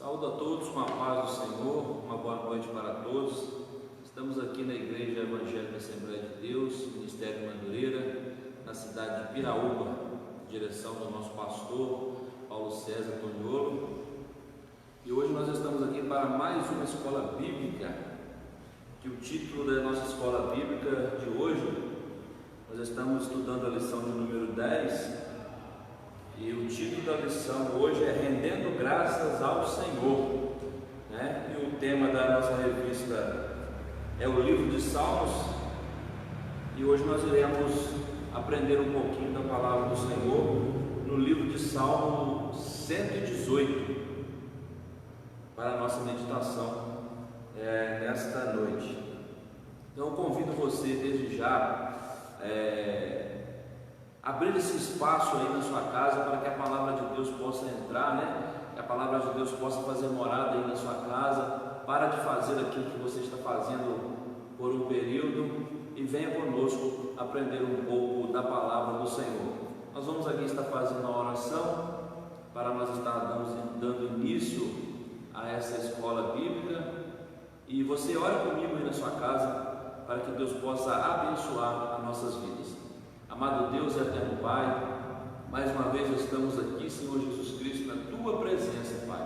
Saúdo a todos com a paz do Senhor, uma boa noite para todos. Estamos aqui na Igreja Evangélica Assembleia de Deus, Ministério Madureira, na cidade de Piraúba, direção do nosso pastor Paulo César Toniolo. E hoje nós estamos aqui para mais uma escola bíblica, que o título da nossa escola bíblica de hoje, nós estamos estudando a lição de número 10, e o título da lição hoje é Rendendo Graças ao Senhor, né? E o tema da nossa revista é o livro de Salmos, e hoje nós iremos aprender um pouquinho da palavra do Senhor no livro de Salmo 118, para a nossa meditação nesta noite. Então eu convido você desde já abrir esse espaço aí na sua casa para que a palavra de Deus possa entrar, né? Que a palavra de Deus possa fazer morada aí na sua casa. Para de fazer aquilo que você está fazendo por um período e venha conosco aprender um pouco da palavra do Senhor. Nós vamos aqui estar fazendo uma oração para nós estar dando início a essa escola bíblica, e você ore comigo aí na sua casa para que Deus possa abençoar as nossas vidas. Amado Deus e eterno Pai, mais uma vez estamos aqui, Senhor Jesus Cristo, na Tua presença, Pai.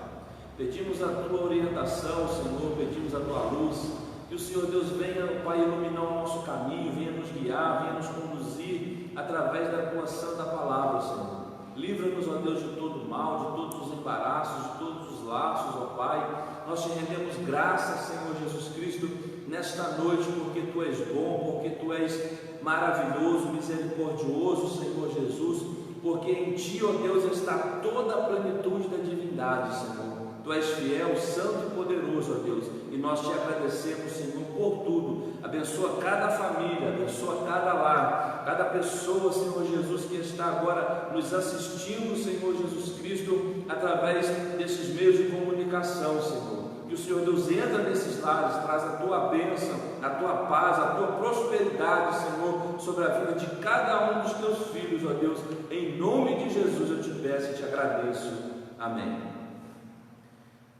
Pedimos a Tua orientação, Senhor, pedimos a Tua luz, que o Senhor Deus venha, Pai, iluminar o nosso caminho, venha nos guiar, venha nos conduzir através da Tua santa palavra, Senhor. Livra-nos, ó Deus, de todo mal, de todos os embaraços, de todos os laços, ó Pai. Nós te rendemos graças, Senhor Jesus Cristo, nesta noite, porque Tu és bom, porque Tu és maravilhoso, misericordioso, Senhor Jesus, porque em Ti, ó Deus, está toda a plenitude da divindade, Senhor. Tu és fiel, santo e poderoso, ó Deus, e nós te agradecemos, Senhor, por tudo. Abençoa cada família, abençoa cada lar, cada pessoa, Senhor Jesus, que está agora nos assistindo, Senhor Jesus Cristo, através desses meios de comunicação, Senhor. Que o Senhor Deus entra nesses lares, traz a Tua bênção, a Tua paz, a Tua prosperidade, Senhor, sobre a vida de cada um dos Teus filhos, ó Deus. Em nome de Jesus eu te peço e te agradeço. Amém.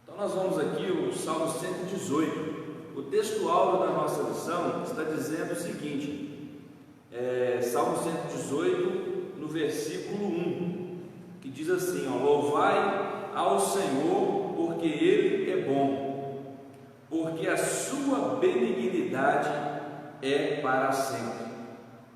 Então nós vamos aqui o Salmo 118. O texto áureo da nossa lição está dizendo o seguinte, Salmo 118, no versículo 1, que diz assim, ó: louvai ao Senhor, porque Ele é bom, porque a sua benignidade é para sempre.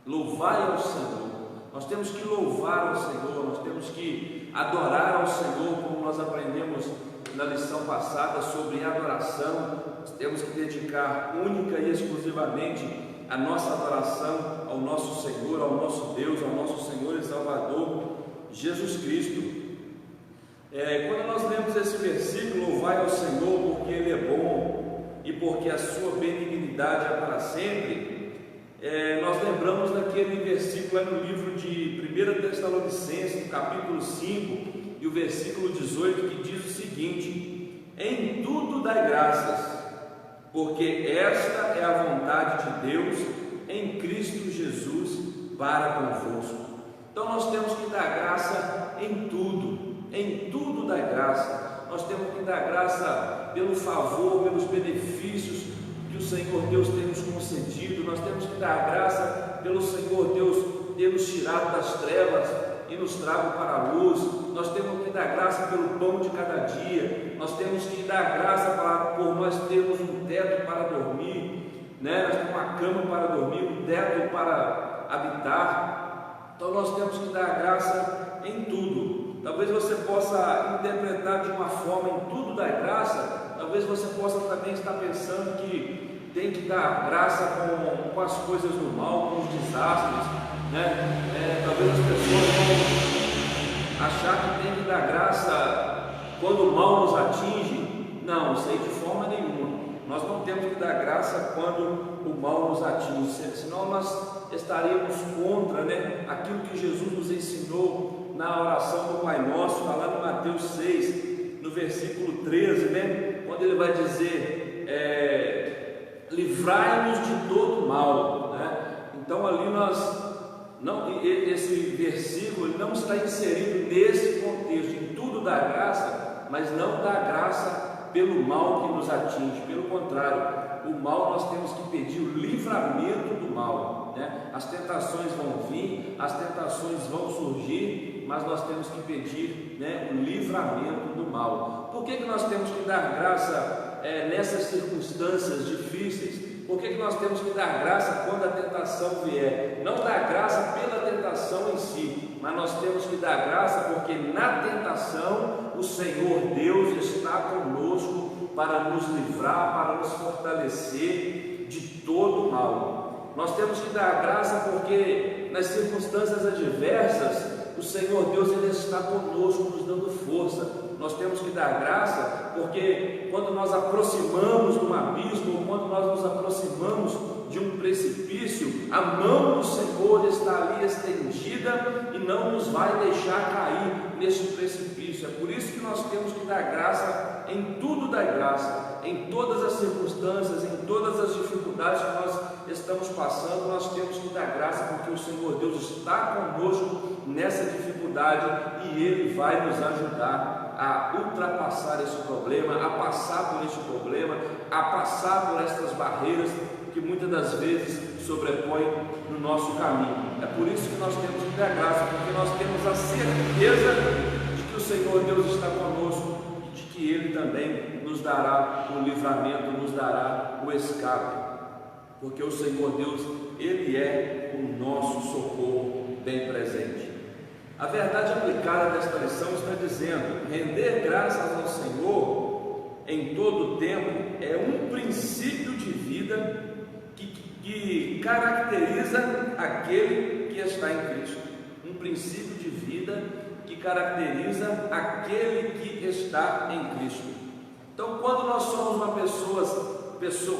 Louvai ao Senhor. Nós temos que louvar ao Senhor, nós temos que adorar ao Senhor, como nós aprendemos na lição passada sobre adoração. Nós temos que dedicar única e exclusivamente a nossa adoração ao nosso Senhor, ao nosso Deus, ao nosso Senhor e Salvador Jesus Cristo. Quando nós lemos esse versículo, louvai ao Senhor porque Ele é bom e porque a sua benignidade é para sempre, nós lembramos daquele versículo no livro de 1 Tessalonicenses, no capítulo 5, e o versículo 18, que diz o seguinte: em tudo dai graças, porque esta é a vontade de Deus em Cristo Jesus para convosco. Então nós temos que dar graça em tudo dai graça. Nós temos que dar graça pelo favor, pelos benefícios que o Senhor Deus tem nos concedido. Nós temos que dar graça pelo Senhor Deus ter nos tirado das trevas e nos trago para a luz. Nós temos que dar graça pelo pão de cada dia. Nós temos que dar graça por nós termos um teto para dormir, né? Nós temos uma cama para dormir, um teto para habitar. Então nós temos que dar graça em tudo. Talvez você possa interpretar de uma forma em tudo dar graça. Talvez você possa também estar pensando que tem que dar graça com as coisas do mal, com os desastres, né? Talvez as pessoas vão achar que tem que dar graça quando o mal nos atinge. Não, isso aí de forma nenhuma. Nós não temos que dar graça quando o mal nos atinge, senão nós estaríamos contra, né, aquilo que Jesus nos ensinou na oração do Pai Nosso, está lá no Mateus 6, no versículo 13, né, quando ele vai dizer, livrai-nos de todo mal, né? Então ali esse versículo não está inserido nesse contexto. Em tudo da graça mas não dá graça pelo mal que nos atinge. Pelo contrário, o mal nós temos que pedir o livramento do mal, né? As tentações vão vir, as tentações vão surgir, mas nós temos que pedir, né, o livramento do mal. Por que nós temos que dar graça nessas circunstâncias difíceis? Por que nós temos que dar graça quando a tentação vier? Não dar graça pela tentação em si, mas nós temos que dar graça porque na tentação o Senhor Deus está conosco para nos livrar, para nos fortalecer de todo o mal. Nós temos que dar graça porque nas circunstâncias adversas o Senhor Deus ele está conosco, nos dando força. Nós temos que dar graça porque quando nós aproximamos de um abismo, ou quando nós nos aproximamos de um precipício, a mão do Senhor está ali estendida e não nos vai deixar cair neste precipício. É por isso que nós temos que dar graça em tudo, dar graça, em todas as circunstâncias, em todas as dificuldades que nós estamos passando, nós temos que dar graça porque o Senhor Deus está conosco nessa dificuldade e Ele vai nos ajudar a ultrapassar esse problema, a passar por este problema, a passar por estas barreiras que muitas das vezes sobrepõem no nosso caminho. É por isso que nós temos que dar graça, porque nós temos a certeza de que o Senhor Deus está conosco e de que Ele também nos dará o livramento, nos dará o escape, porque o Senhor Deus, Ele é o nosso socorro bem presente. A verdade aplicada desta lição está dizendo: render graças ao Senhor em todo o tempo é um princípio de vida que caracteriza aquele que está em Cristo. Um princípio de vida que caracteriza aquele que está em Cristo. Então, quando nós somos uma pessoa,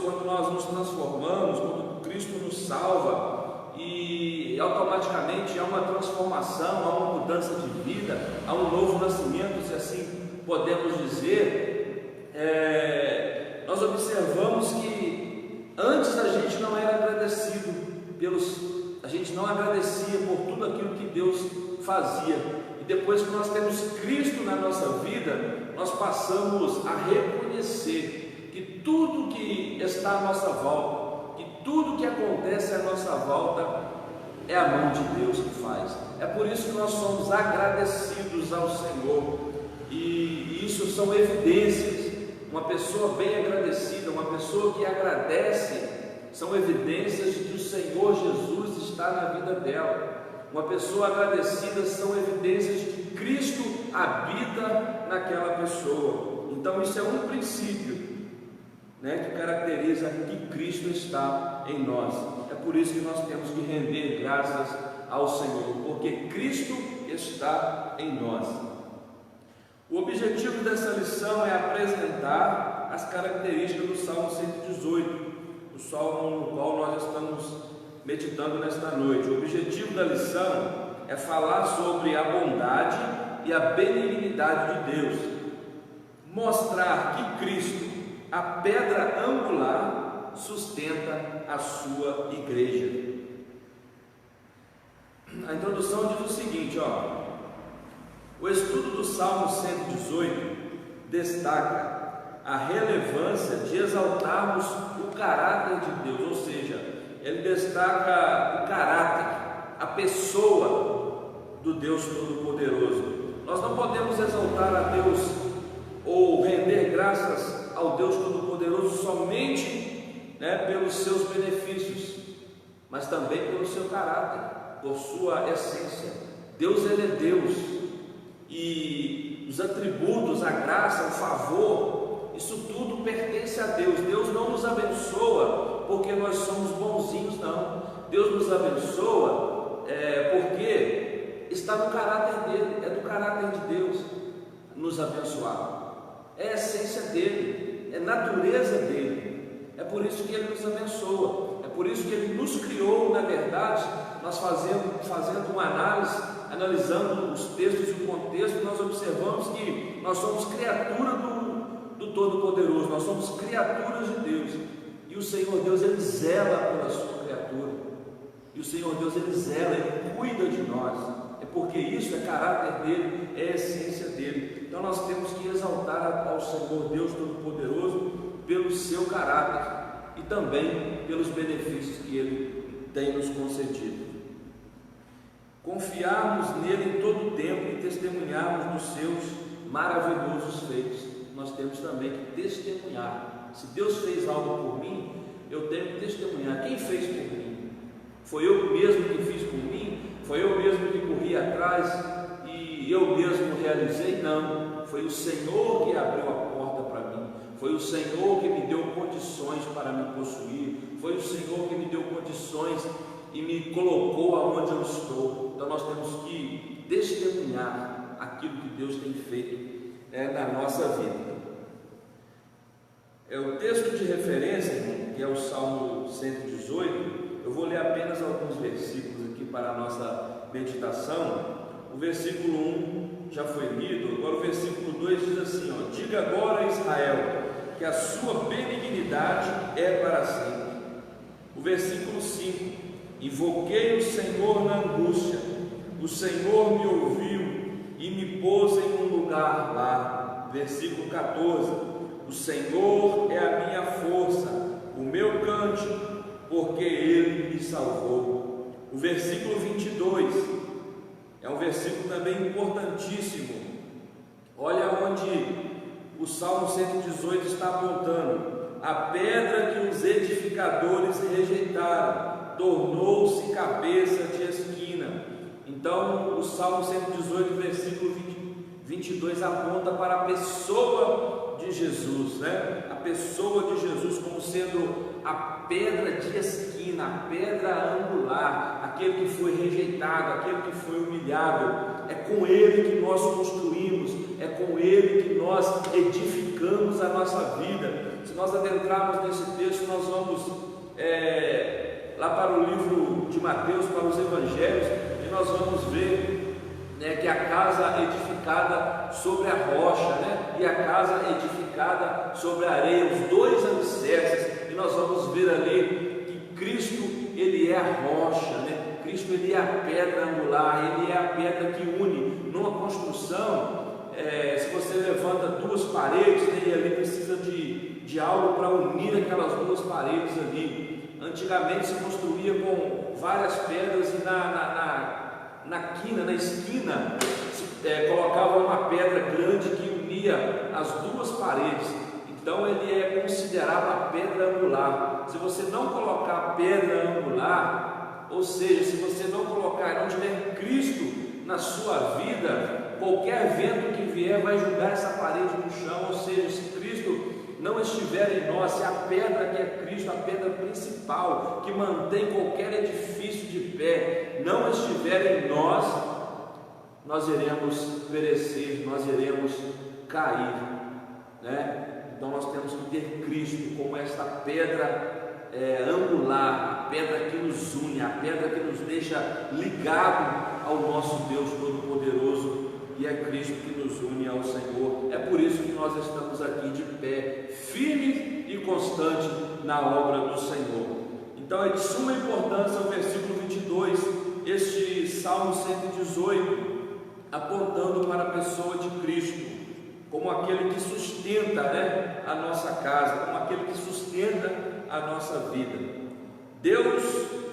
quando nós nos transformamos, quando Cristo nos salva, e automaticamente há uma transformação, há uma mudança de vida, há um novo nascimento, se assim podemos dizer, nós observamos que antes a gente não era agradecido a gente não agradecia por tudo aquilo que Deus fazia, e depois que nós temos Cristo na nossa vida, nós passamos a reconhecer que tudo que está à nossa volta, tudo que acontece à nossa volta é a mão de Deus que faz. É por isso que nós somos agradecidos ao Senhor, e isso são evidências. Uma pessoa bem agradecida, uma pessoa que agradece, são evidências de que o Senhor Jesus está na vida dela. Uma pessoa agradecida são evidências de que Cristo habita naquela pessoa. Então isso é um princípio, que caracteriza que Cristo está em nós. É por isso que nós temos que render graças ao Senhor, porque Cristo está em nós. O objetivo dessa lição é apresentar as características do Salmo 118, o salmo no qual nós estamos meditando nesta noite. O objetivo da lição é falar sobre a bondade e a benignidade de Deus, mostrar que Cristo, a pedra angular, sustenta a sua igreja. A introdução diz o seguinte, o estudo do Salmo 118 destaca a relevância de exaltarmos o caráter de Deus, ou seja, ele destaca o caráter, a pessoa do Deus Todo-Poderoso. Nós não podemos exaltar a Deus ou render graças ao Deus Todo-Poderoso somente pelos seus benefícios, mas também pelo seu caráter, por sua essência. Deus, Ele é Deus, e os atributos, a graça, o favor, isso tudo pertence a Deus. Deus não nos abençoa porque nós somos bonzinhos, não. Deus nos abençoa porque está no caráter dele, é do caráter de Deus nos abençoar, é a essência dele, é a natureza dele. É por isso que Ele nos abençoa, é por isso que Ele nos criou. Na verdade, nós fazendo uma análise, analisando os textos e o contexto, nós observamos que nós somos criatura do Todo-Poderoso, nós somos criaturas de Deus, e o Senhor Deus, Ele zela pela sua criatura, e o Senhor Deus, Ele zela, Ele cuida de nós, é porque isso é caráter dele, é a essência dele. Então nós temos que exaltar ao Senhor Deus Todo-Poderoso pelo seu caráter e também pelos benefícios que Ele tem nos concedido. Confiarmos nele em todo o tempo e testemunharmos dos seus maravilhosos feitos. Nós temos também que testemunhar. Se Deus fez algo por mim, eu tenho que testemunhar. Quem fez por mim? Foi eu mesmo que fiz por mim? Foi eu mesmo que corri atrás e eu mesmo realizei? Não, foi o Senhor que abriu a porta para mim, foi o Senhor que me deu condições para me possuir, foi o Senhor que me deu condições e me colocou aonde eu estou. Então nós temos que testemunhar aquilo que Deus tem feito na nossa vida. O texto de referência, irmão, que é o Salmo 118, eu vou ler apenas alguns versículos aqui para a nossa meditação. O versículo 1 já foi lido, agora o versículo 2 diz assim, diga agora a Israel, que a sua benignidade é para sempre. O versículo 5, invoquei o Senhor na angústia, o Senhor me ouviu e me pôs em um lugar lá. Versículo 14, o Senhor é a minha força, o meu cântico, porque Ele me salvou. O versículo 22 é um versículo também importantíssimo. Olha onde o Salmo 118 está apontando: a pedra que os edificadores rejeitaram tornou-se cabeça de esquina. Então o Salmo 118, versículo 22 aponta para a pessoa de Jesus, A pessoa de Jesus como sendo a pedra de esquina, a pedra angular, aquele que foi rejeitado, aquele que foi humilhado. É com Ele que nós construímos, é com Ele que nós edificamos a nossa vida. Se nós adentrarmos nesse texto, nós vamos lá para o livro de Mateus, para os Evangelhos, e nós vamos ver que a casa edificada sobre a rocha, e a casa edificada sobre a areia, os dois alicerces, e nós vamos ver ali que Cristo, Ele é a rocha, Cristo, Ele é a pedra angular, Ele é a pedra que une. Numa construção, se você levanta duas paredes, e ali precisa de algo para unir aquelas duas paredes ali. Antigamente se construía com várias pedras e na esquina, colocava uma pedra grande que unia as duas paredes. Então ele é considerado a pedra angular. Se você não colocar a pedra angular, ou seja, se você não colocar, não tiver Cristo na sua vida, qualquer vento que vier vai jogar essa parede no chão. Ou seja, se Cristo não estiver em nós, se a pedra que é Cristo, a pedra principal que mantém qualquer edifício de pé, não estiver em nós, nós iremos perecer, nós iremos cair, Então nós temos que ter Cristo como esta pedra angular, a pedra que nos une, a pedra que nos deixa ligado ao nosso Deus Todo-Poderoso, e é Cristo que nos une ao Senhor. É por isso que nós estamos aqui de pé, firme e constante na obra do Senhor. Então é de suma importância o versículo 22, este Salmo 118, apontando para a pessoa de Cristo, como aquele que sustenta a nossa casa, como aquele que sustenta a nossa vida. Deus,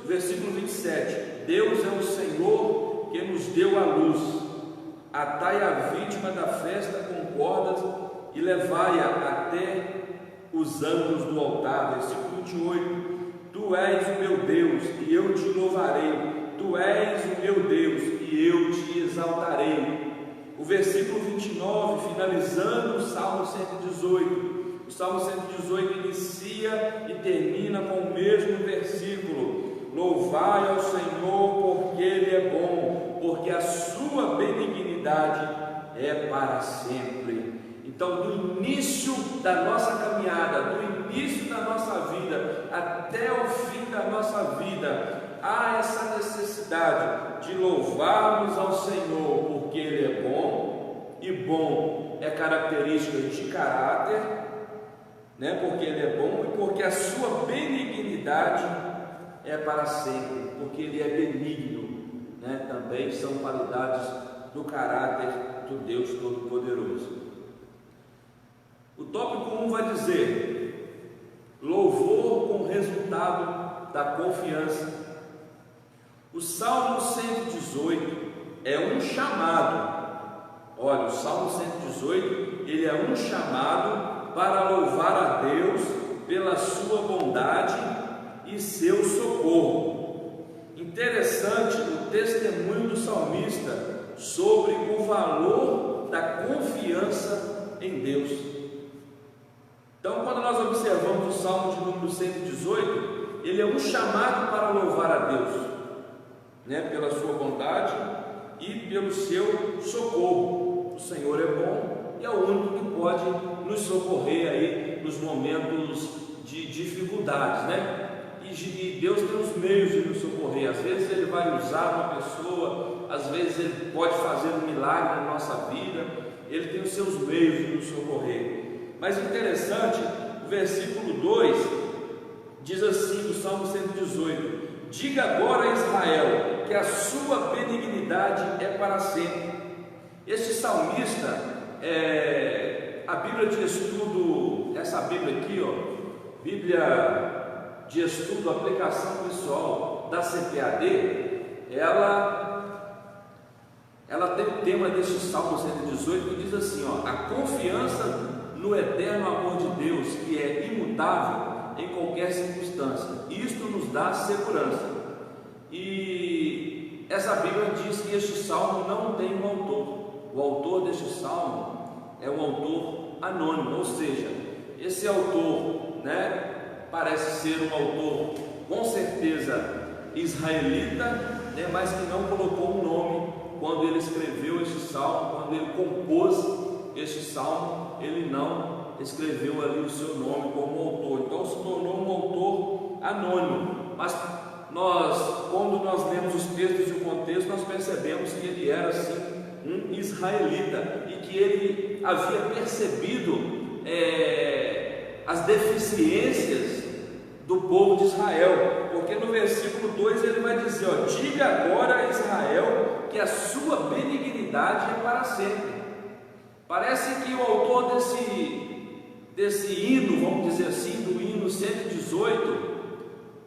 versículo 27, Deus é o Senhor que nos deu a luz. Atai a vítima da festa com cordas e levai-a até os ângulos do altar. Versículo 28, Tu és o meu Deus e eu te louvarei, Tu és o meu Deus e eu te exaltarei. O versículo 29, finalizando o Salmo 118, o Salmo 118 inicia e termina com o mesmo versículo: louvai ao Senhor porque Ele é bom, porque a sua benignidade é para sempre. Então, do início da nossa caminhada, do início da nossa vida até o fim da nossa vida, há essa necessidade de louvarmos ao Senhor porque Ele é bom, e bom é característica de caráter, porque Ele é bom, e porque a sua benignidade é para sempre, porque Ele é benigno, também são qualidades do caráter do Deus Todo-Poderoso. tópico 1 vai dizer: louvor com resultado da confiança. O Salmo 118 é um chamado. Olha, o Salmo 118, ele é um chamado para louvar a Deus pela sua bondade e seu socorro. Interessante o testemunho do salmista sobre o valor da confiança em Deus. Então, quando nós observamos o Salmo de número 118, ele é um chamado para louvar a Deus, pela sua bondade e pelo seu socorro. O Senhor é bom e é o único que pode nos socorrer aí nos momentos de dificuldades, E Deus tem os meios de nos socorrer. Às vezes Ele vai usar uma pessoa, às vezes Ele pode fazer um milagre na nossa vida. Ele tem os seus meios de nos socorrer. Mas interessante, o versículo 2 diz assim, do Salmo 118: diga agora a Israel que a sua benignidade é para sempre. Este salmista, a Bíblia de Estudo, essa Bíblia aqui, Bíblia de Estudo, aplicação pessoal da CPAD, ela tem o tema deste Salmo 118 que diz assim, a confiança no eterno amor de Deus, que é imutável em qualquer circunstância. Isto nos dá segurança. E essa Bíblia diz que este salmo não tem um autor. O autor deste salmo é um autor anônimo, ou seja, esse autor, parece ser um autor com certeza israelita, mas que não colocou um nome quando ele escreveu este salmo, quando ele compôs este salmo, ele não escreveu ali o seu nome como autor. Então se tornou um autor anônimo. Mas quando nós lemos os textos e o contexto, nós percebemos que ele era sim um israelita e que ele havia percebido as deficiências do povo de Israel, porque no versículo 2 ele vai dizer, diga agora a Israel que a sua benignidade é para sempre. Parece que o autor desse hino, vamos dizer assim, do hino 118,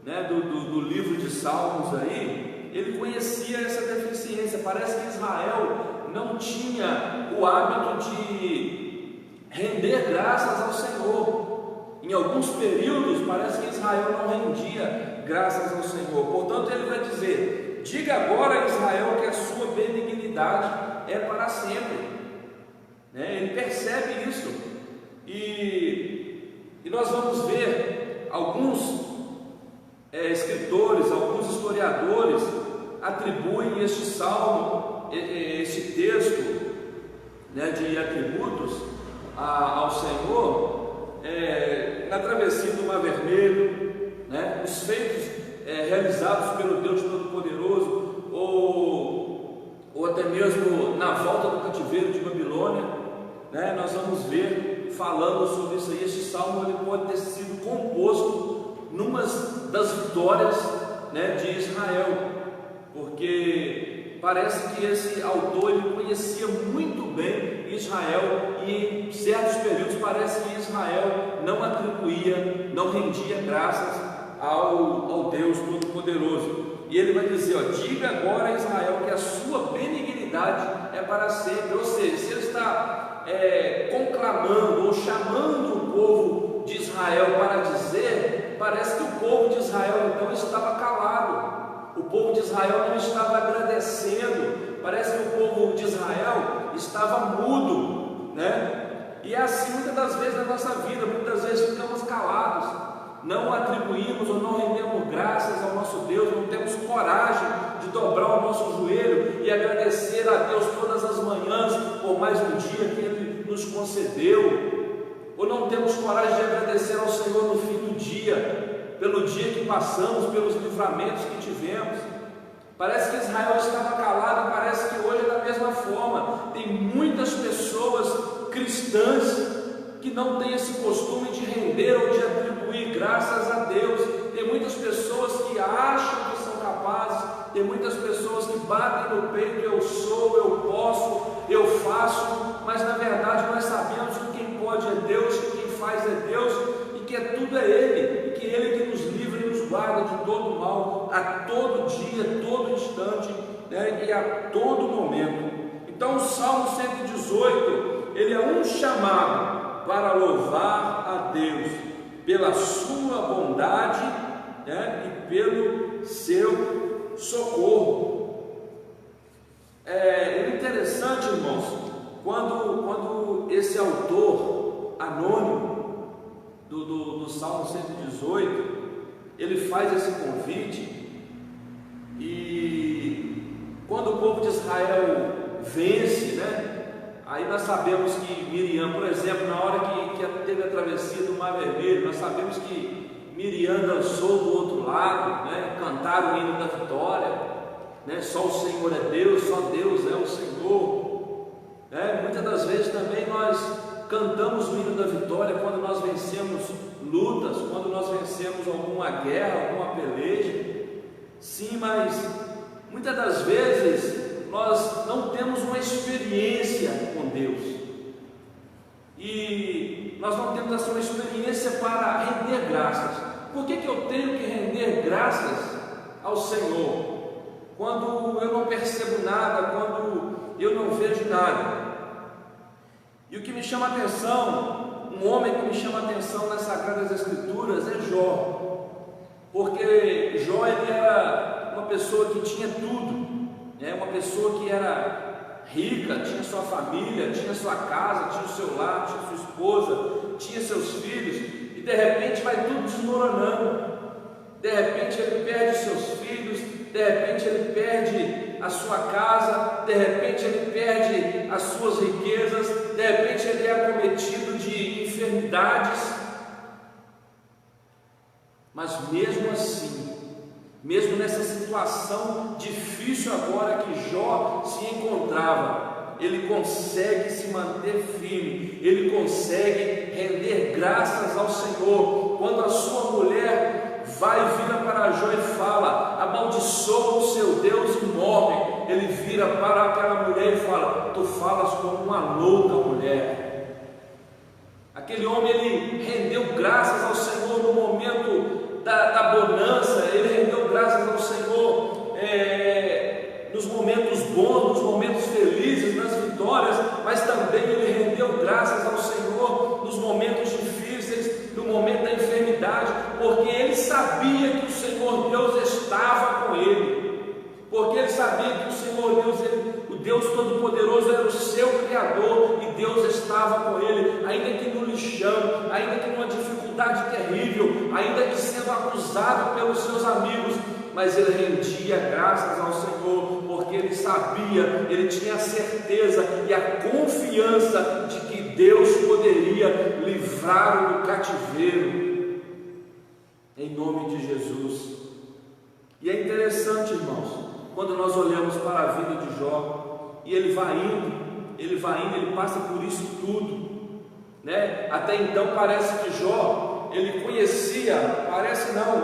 do livro de Salmos aí, ele conhecia essa deficiência. Parece que Israel não tinha o hábito de render graças ao Senhor. Em alguns períodos parece que Israel não rendia graças ao Senhor. Portanto ele vai dizer, diga agora a Israel que a sua benignidade é para sempre. Ele percebe isso. E nós vamos ver alguns escritores, alguns historiadores atribuem este salmo, este texto de atributos ao Senhor, na travessia do Mar Vermelho, os feitos realizados pelo Deus Todo-Poderoso, ou até mesmo na volta do cativeiro de Babilônia, nós vamos ver falando sobre isso aí. Este salmo ele pode ter sido composto numa das vitórias de Israel, porque parece que esse autor ele conhecia muito bem Israel, e em certos períodos parece que Israel não rendia graças ao Deus Todo-Poderoso. E ele vai dizer, diga agora a Israel que a sua benignidade é para sempre. Ou seja, se ele está conclamando ou chamando o povo de Israel para dizer, parece que o povo de Israel então estava calado, o povo de Israel não estava agradecendo, parece que o povo de Israel estava mudo, E é assim muitas das vezes na nossa vida, muitas vezes ficamos calados, não atribuímos ou não rendemos graças ao nosso Deus, não temos coragem de dobrar o nosso joelho e agradecer a Deus todas as manhãs por mais um dia que Ele nos concedeu, ou não temos coragem de agradecer ao Senhor no fim do dia, pelo dia que passamos, pelos livramentos que tivemos. Parece que Israel estava calado, e parece que hoje é da mesma forma. Tem muitas pessoas cristãs que não têm esse costume de render ou de atribuir graças a Deus. Tem muitas pessoas que acham que são capazes, tem muitas pessoas que batem no peito, eu sou, eu posso, eu faço, mas na verdade nós sabemos que quem pode é Deus, que quem de Deus e que tudo é Ele, e que Ele que nos livra e nos guarda de todo mal, a todo dia, todo instante, né, e a todo momento. Então o Salmo 118, ele é um chamado para louvar a Deus pela sua bondade, né, e pelo seu socorro. É interessante, irmãos, quando esse autor anônimo do Salmo 118, ele faz esse convite, e quando o povo de Israel vence, né? Aí nós sabemos que Miriam, por exemplo, na hora que teve a travessia do Mar Vermelho, nós sabemos que Miriam dançou do outro lado, né? Cantaram o hino da vitória, né? Só o Senhor é Deus, só Deus é o Senhor, né? Muitas das vezes também nós cantamos o hino da vitória quando nós vencemos lutas, quando nós vencemos alguma guerra, alguma peleja. Sim, mas muitas das vezes nós não temos uma experiência com Deus, e nós não temos essa uma experiência para render graças. Por que eu tenho que render graças ao Senhor quando eu não percebo nada, quando eu não vejo nada? E o que me chama a atenção, um homem que me chama a atenção nas Sagradas Escrituras é Jó, porque Jó, ele era uma pessoa que tinha tudo, uma pessoa que era rica, tinha sua família, tinha sua casa, tinha o seu lar, tinha sua esposa, tinha seus filhos, e de repente vai tudo desmoronando. De repente ele perde seus filhos, de repente ele perde a sua casa, de repente ele perde as suas riquezas, de repente ele é acometido de enfermidades. Mas mesmo assim, mesmo nessa situação difícil agora que Jó se encontrava, ele consegue se manter firme, ele consegue render graças ao Senhor. Quando a sua mulher vira para Jó e fala: amaldiçoa o seu Deus e morre, ele vira para aquela mulher e fala: tu falas como uma louca mulher. Aquele homem, ele rendeu graças ao Senhor no momento da bonança, ele rendeu graças ao Senhor nos momentos bons, nos momentos felizes, nas vitórias, mas também ele rendeu graças ao Senhor nos momentos difíceis, no momento da enfermidade, porque ele sabia que o Senhor Deus estava com ele, porque ele sabia que o Senhor Deus, o Deus Todo-Poderoso, era o seu Criador, e Deus estava com ele, ainda que no lixão, ainda que numa dificuldade terrível, ainda que sendo acusado pelos seus amigos, mas ele rendia graças ao Senhor, porque ele sabia, ele tinha a certeza e a confiança de que Deus poderia livrá-lo do cativeiro, em nome de Jesus. E é interessante, irmãos, quando nós olhamos para a vida de Jó, e ele vai indo, ele passa por isso tudo, né? Até então parece que Jó, ele conhecia, parece não,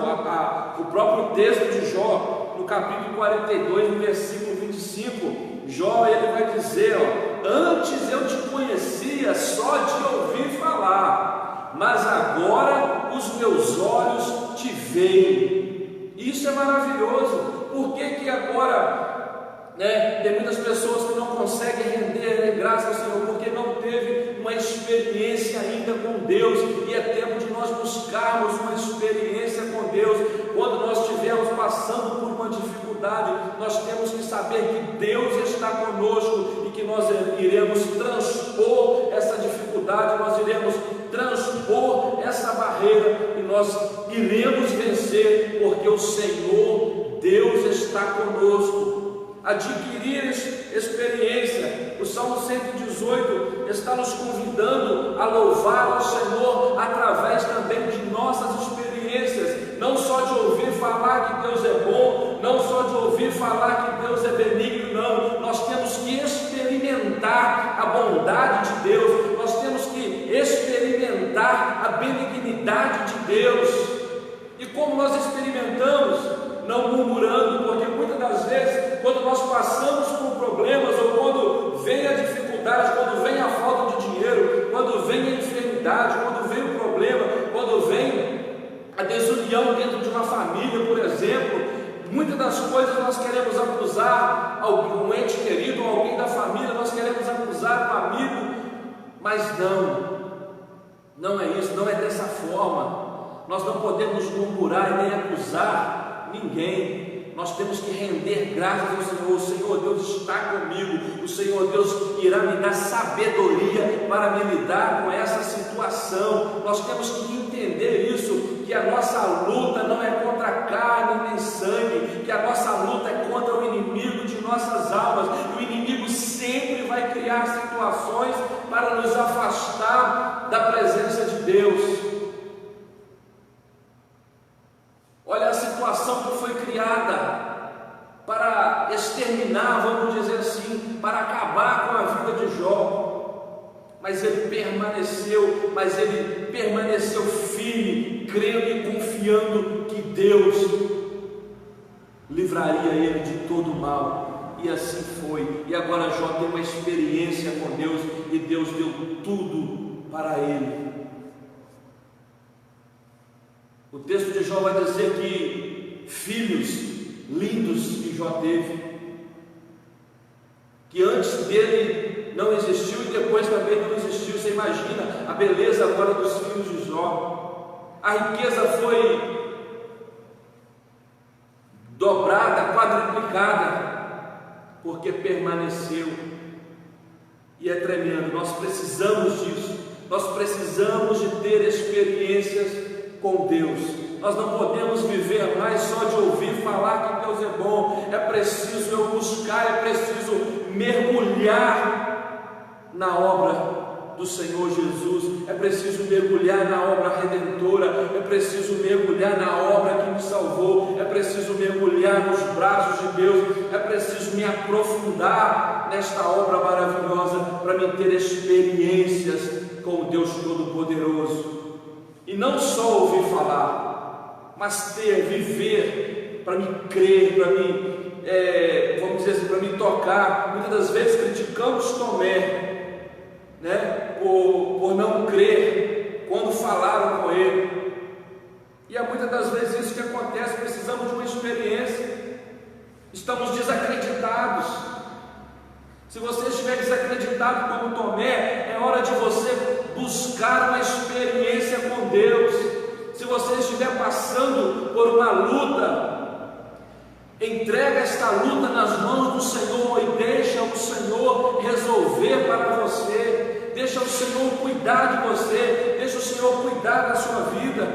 o próprio texto de Jó, no capítulo 42, no versículo 25, Jó, ele vai dizer, antes eu te conhecia só de ouvir falar, mas agora os meus olhos te veem. Isso é maravilhoso. Por que agora, tem muitas pessoas que não conseguem render graças ao Senhor, porque não teve uma experiência ainda com Deus, e é tempo de nós buscarmos uma experiência com Deus. Quando nós estivermos passando por uma dificuldade, nós temos que saber que Deus está conosco, e que nós iremos transpor essa dificuldade, nós iremos transpor essa barreira, e nós iremos vencer, porque o Senhor Deus está conosco. Adquirir experiência. O Salmo 118 está nos convidando a louvar ao Senhor através também de nossas experiências, não só de ouvir falar que Deus é bom, não só de ouvir falar que Deus é benigno, não. Nós temos que experimentar a bondade de Deus, nós temos que experimentar a benignidade de Deus. E como nós experimentamos? Não murmurando, porque muitas das vezes, quando nós passamos por problemas, ou quando vem a dificuldade, quando vem a falta de dinheiro, quando vem a enfermidade, quando vem o problema, desunião dentro de uma família, por exemplo. Muitas das coisas nós queremos acusar um ente querido, ou alguém da família, nós queremos acusar um amigo, mas não é isso, não é dessa forma. Nós não podemos murmurar e nem acusar ninguém. Nós temos que render graças ao Senhor. O Senhor Deus está comigo, o Senhor Deus irá me dar sabedoria para me lidar com essa situação. Nós temos que entender isso, que a nossa luta não é contra carne nem sangue, que a nossa luta é contra o inimigo de nossas almas. O inimigo sempre vai criar situações para nos afastar da presença de Deus. Olha a situação que foi criada para exterminar, vamos dizer assim, para acabar com a vida de Jó. Mas ele permaneceu firme, crendo e confiando que Deus livraria ele de todo o mal. E assim foi. E agora Jó tem uma experiência com Deus, e Deus deu tudo para ele. O texto de Jó vai dizer que filhos lindos que Jó teve, que antes dele não existiu e depois também não existiu. Você imagina a beleza agora dos filhos de Jó. A riqueza foi dobrada, quadruplicada, porque permaneceu. E é tremendo, nós precisamos disso. Nós precisamos de ter experiências com Deus. Nós não podemos viver mais só de ouvir falar que Deus é bom. É preciso eu buscar, é preciso mergulhar na obra do Senhor Jesus, é preciso mergulhar na obra redentora, é preciso mergulhar na obra que nos salvou, é preciso mergulhar nos braços de Deus, é preciso me aprofundar nesta obra maravilhosa para me ter experiências com o Deus Todo-Poderoso. E não só ouvir falar, mas viver, para me crer, para me, vamos dizer assim, para me tocar. Muitas das vezes criticamos Tomé, né, por não crer quando falaram com ele. E é muitas das vezes isso que acontece. Precisamos de uma experiência. Estamos desacreditados. Se você estiver desacreditado como Tomé, é hora de você buscar uma experiência com Deus. Se você estiver passando por uma luta, entrega esta luta nas mãos do Senhor e deixa o Senhor resolver para você. Deixa o Senhor cuidar de você, deixa o Senhor cuidar da sua vida.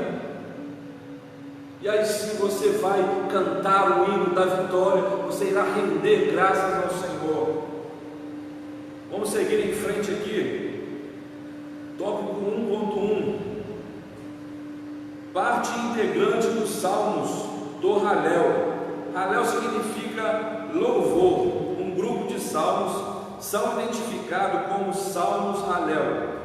E aí sim você vai cantar o hino da vitória, você irá render graças ao Senhor. Vamos seguir em frente aqui. Tópico 1.1. Parte integrante dos Salmos do Halel. Halel significa louvor. Um grupo de salmos são identificados como Salmos Halel.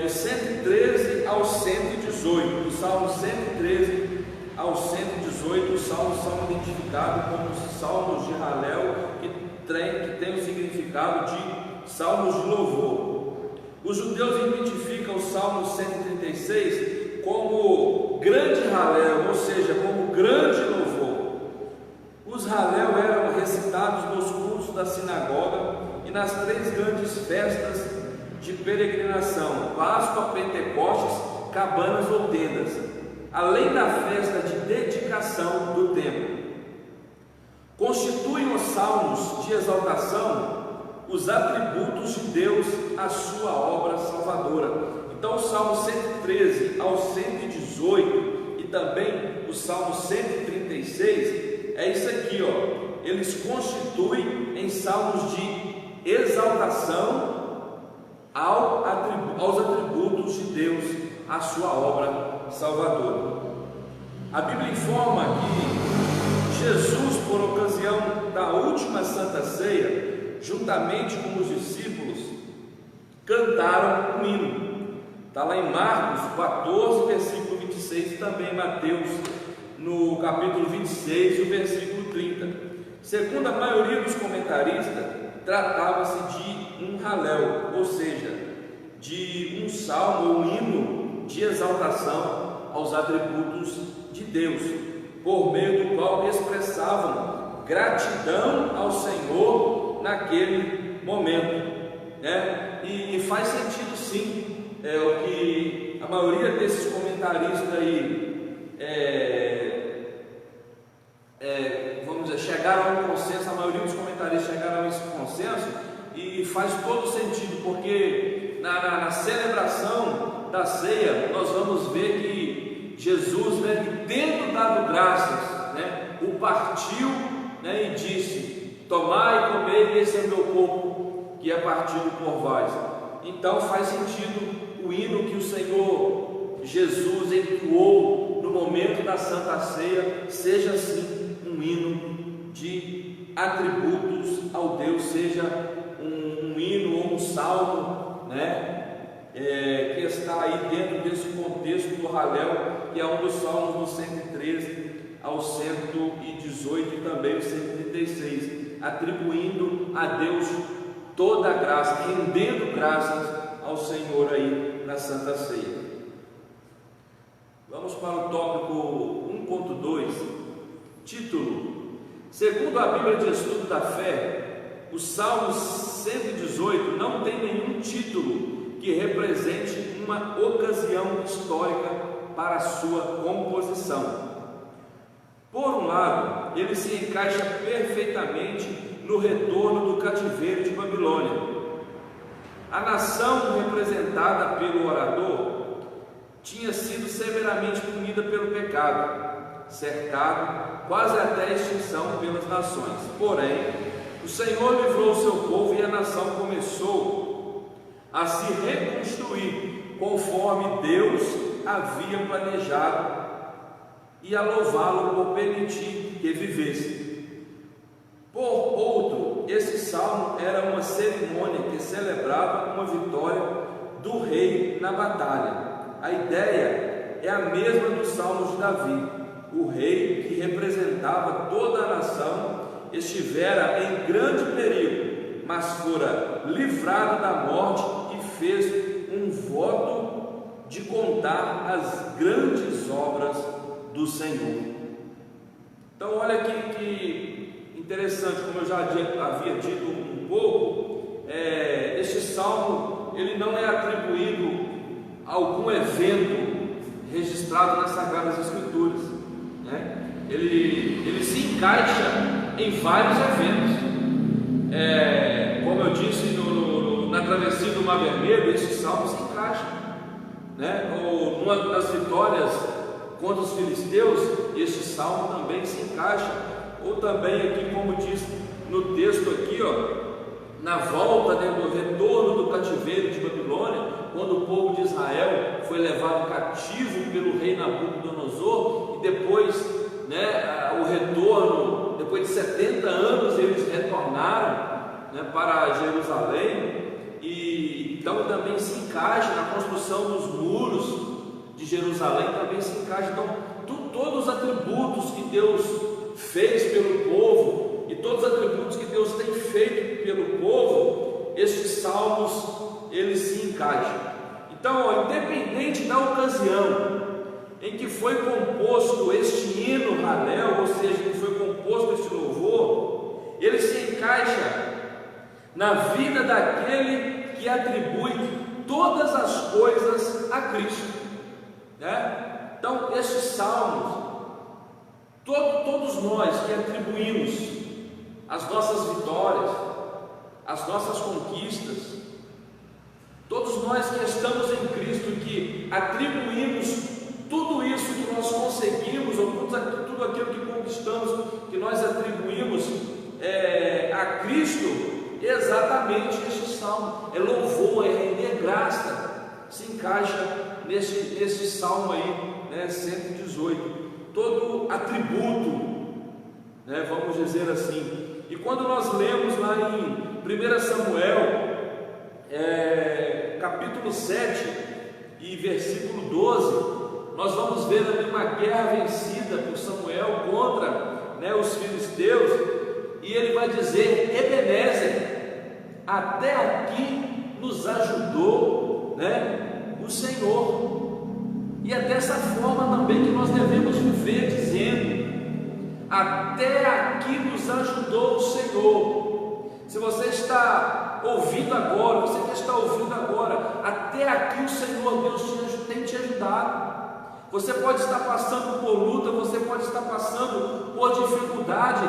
Do 113 ao 118. Do Salmo 113 ao 118, os salmos são identificados como Salmos de Halel, que tem o significado de salmos de louvor. Os judeus identificam o Salmo 136 como grande Halel, ou seja, como grande louvor. Os Halel eram recitados nos cultos da sinagoga e nas 3 grandes festas de peregrinação: Páscoa, Pentecostes, cabanas ou tendas, além da festa de dedicação do templo. Constituem os salmos de exaltação os atributos de Deus à sua obra salvadora. Então o Salmo 113 ao 118 e também o Salmo 136 é isso aqui, ó. Eles constituem em salmos de exaltação aos atributos de Deus à sua obra salvadora. A Bíblia informa que Jesus, por ocasião da última Santa Ceia, juntamente com os discípulos, cantaram um hino. Está lá em Marcos 14, versículo 26, e também em Mateus, no capítulo 26, o versículo 30. Segundo a maioria dos comentaristas, tratava-se de um halel, ou seja, de um salmo, um hino de exaltação aos atributos de Deus, por meio do qual expressavam gratidão ao Senhor naquele momento, né? E faz sentido sim, o que a maioria desses comentaristas aí, vamos dizer, chegaram a um consenso, a maioria dos comentaristas chegaram a esse consenso, e faz todo sentido, porque na celebração da ceia, nós vamos ver que Jesus, né, tendo dado graças, né, o partiu, né, e disse: tomai e comei, esse é meu corpo que é partido por vós. Então faz sentido o hino que o Senhor Jesus entoou no momento da Santa Ceia, seja assim um hino de atributos ao Deus, seja um hino ou um salmo, né, que está aí dentro desse contexto do Halel, que é um dos salmos do 113 ao 118 e também o 136, atribuindo a Deus toda a graça, rendendo graças ao Senhor aí na Santa Ceia. Vamos para o tópico 1.2, título: segundo a Bíblia de Estudo da Fé, o Salmo 118 não tem nenhum título que represente uma ocasião histórica para a sua composição. Por um lado, ele se encaixa perfeitamente no retorno do cativeiro de Babilônia. A nação representada pelo orador tinha sido severamente punida pelo pecado, cercado quase até a extinção pelas nações. Porém, o Senhor livrou o seu povo e a nação começou a se reconstruir conforme Deus havia planejado e a louvá-lo por permitir que vivesse. Por outro, esse salmo era uma cerimônia que celebrava uma vitória do rei na batalha. A ideia é a mesma dos salmos de Davi. O rei, que representava toda a nação, estivera em grande perigo, mas fora livrado da morte e fez um voto de contar as grandes obras do Senhor. Então olha aqui que interessante, como eu já havia dito um pouco, este salmo ele não é atribuído a algum evento registrado nas Sagradas Escrituras, né? Ele se encaixa em vários eventos, como eu disse na travessia do Mar Vermelho, esse salmo se encaixa, né? Ou numa das vitórias contra os filisteus, este salmo também se encaixa, ou também aqui, como diz no texto aqui, na volta, né, do retorno do cativeiro de Babilônia, quando o povo de Israel foi levado cativo pelo rei Nabucodonosor, e depois, né, o retorno, depois de 70 anos eles retornaram, né, para Jerusalém, e então também se encaixa na construção dos muros de Jerusalém, também se encaixa. Então todos os atributos que Deus fez pelo povo e todos os atributos que Deus tem feito pelo povo, estes salmos eles se encaixam. Então, independente da ocasião em que foi composto este hino Halel, ou seja, que foi composto este louvor, ele se encaixa na vida daquele que atribui todas as coisas a Cristo, né? Então, esses salmos, todos nós que atribuímos as nossas vitórias, as nossas conquistas, todos nós que estamos em Cristo, que atribuímos tudo isso que nós conseguimos, ou tudo aquilo que conquistamos, que nós atribuímos a Cristo, exatamente este salmo, é louvor, é render graça, se encaixa nesse salmo aí, né, 118, todo atributo, né, vamos dizer assim. E quando nós lemos lá em 1 Samuel, capítulo 7 e versículo 12, nós vamos ver ali uma guerra vencida por Samuel contra, né, os filisteus, e ele vai dizer: Ebenezer, até aqui nos ajudou, né, o Senhor. E é dessa forma também que nós devemos viver, dizendo: até aqui nos ajudou o Senhor. Se você está ouvindo agora, você que está ouvindo agora, até aqui o Senhor Deus tem te ajudado. Você pode estar passando por luta, você pode estar passando por dificuldade,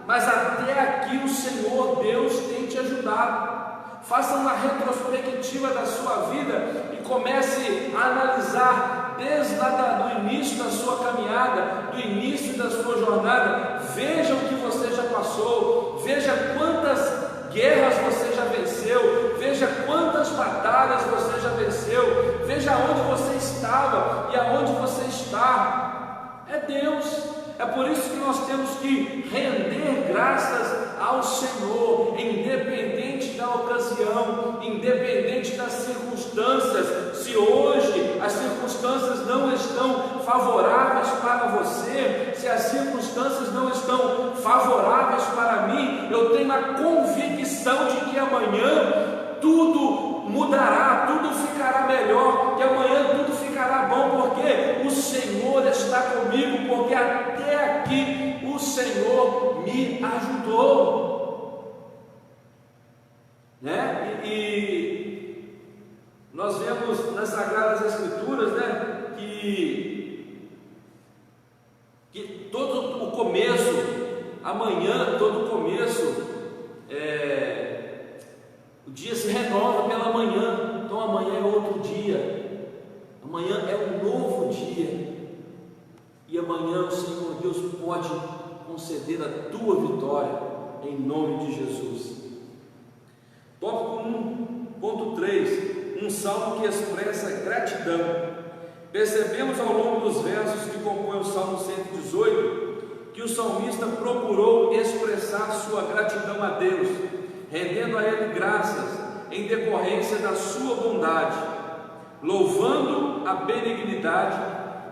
mas até aqui o Senhor Deus tem te ajudado. Faça uma retrospectiva da sua vida e comece a analisar desde o início da sua caminhada, do início da sua jornada. Veja o que você já passou, veja quantas guerras você já venceu, veja quantas batalhas você já venceu, veja onde você estava e aonde você está. É Deus. É por isso que nós temos que render graças ao Senhor, independente da ocasião, independente das circunstâncias. Se hoje as circunstâncias não estão favoráveis para você, se as circunstâncias não estão favoráveis para mim, eu tenho a convicção de que amanhã tudo mudará, tudo ficará melhor, que amanhã tudo ficará bom, porque o Senhor está comigo, porque até aqui o Senhor me ajudou, né? E nós vemos nas Sagradas Escrituras, né, que todo o começo, amanhã, todo o começo, o dia se renova pela manhã. Então amanhã é outro dia, amanhã é um novo dia, e amanhã o Senhor Deus pode conceder a tua vitória, em nome de Jesus. Tópico 1.3, um salmo que expressa gratidão. Percebemos ao longo dos versos que compõem o Salmo 118 que o salmista procurou expressar sua gratidão a Deus, rendendo a Ele graças em decorrência da sua bondade, louvando a benignidade,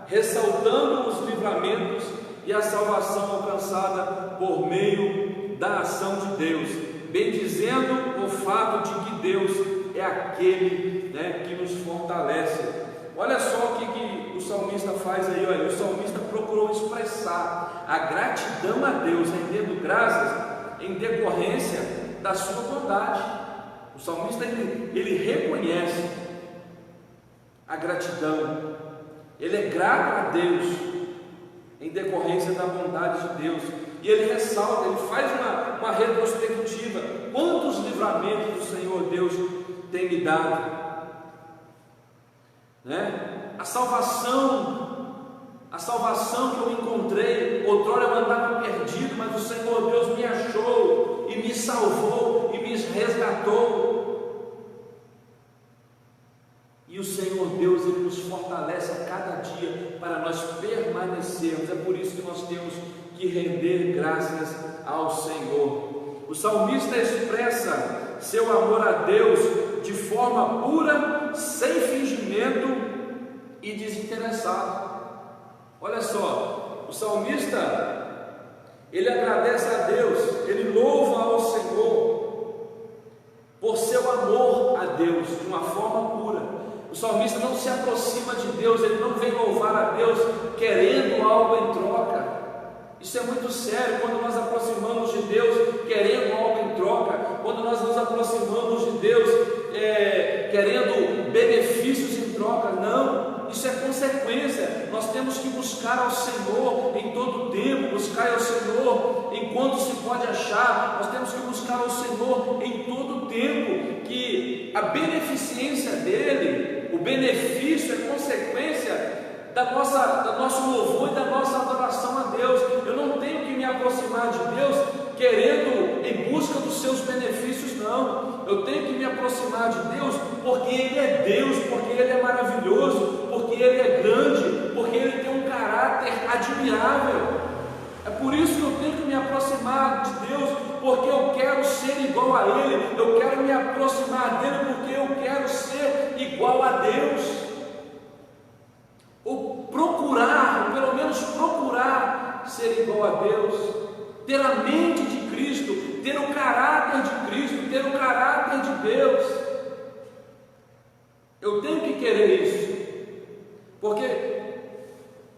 ressaltando os livramentos e a salvação alcançada por meio da ação de Deus, bendizendo o fato de que Deus é aquele, né, que nos fortalece. Olha só o que o salmista faz aí, olha, o salmista procurou expressar a gratidão a Deus, rendendo graças em decorrência da sua bondade. O salmista ele reconhece a gratidão, ele é grato a Deus em decorrência da bondade de Deus, e ele ressalta, ele faz uma retrospectiva: quantos livramentos o Senhor Deus tem me dado, né? A salvação que eu encontrei, outrora eu andava perdido, mas o Senhor Deus me achou e me salvou e me resgatou. E o Senhor Deus, Ele nos fortalece a cada dia para nós permanecermos. É por isso que nós temos que render graças ao Senhor. O salmista expressa seu amor a Deus de forma pura, sem fingimento e desinteressado. Olha só, o salmista, ele agradece a Deus, ele louva ao Senhor por seu amor a Deus de uma forma pura. O salmista não se aproxima de Deus, ele não vem louvar a Deus querendo algo em troca. Isso é muito sério quando nós aproximamos de Deus querendo algo em troca, quando nós nos aproximamos de Deus querendo benefícios em troca. Não, isso é consequência. Nós temos que buscar ao Senhor em todo tempo, buscar ao Senhor enquanto se pode achar. Nós temos que buscar ao Senhor em todo tempo, que a beneficência dele, o benefício é consequência do nosso louvor e da nossa adoração a Deus. Eu não tenho que me aproximar de Deus querendo em busca dos seus benefícios, não. Eu tenho que me aproximar de Deus porque Ele é Deus, porque Ele é maravilhoso, porque Ele é grande, porque Ele tem um caráter admirável. É por isso que eu tenho que me aproximar de Deus, porque eu quero ser igual a Ele. Eu quero me aproximar dEle porque eu quero ser igual a Deus. Ou procurar, ou pelo menos procurar ser igual a Deus, ter a mente de Cristo, ter o caráter de Cristo, ter o caráter de Deus. Eu tenho que querer isso, Porque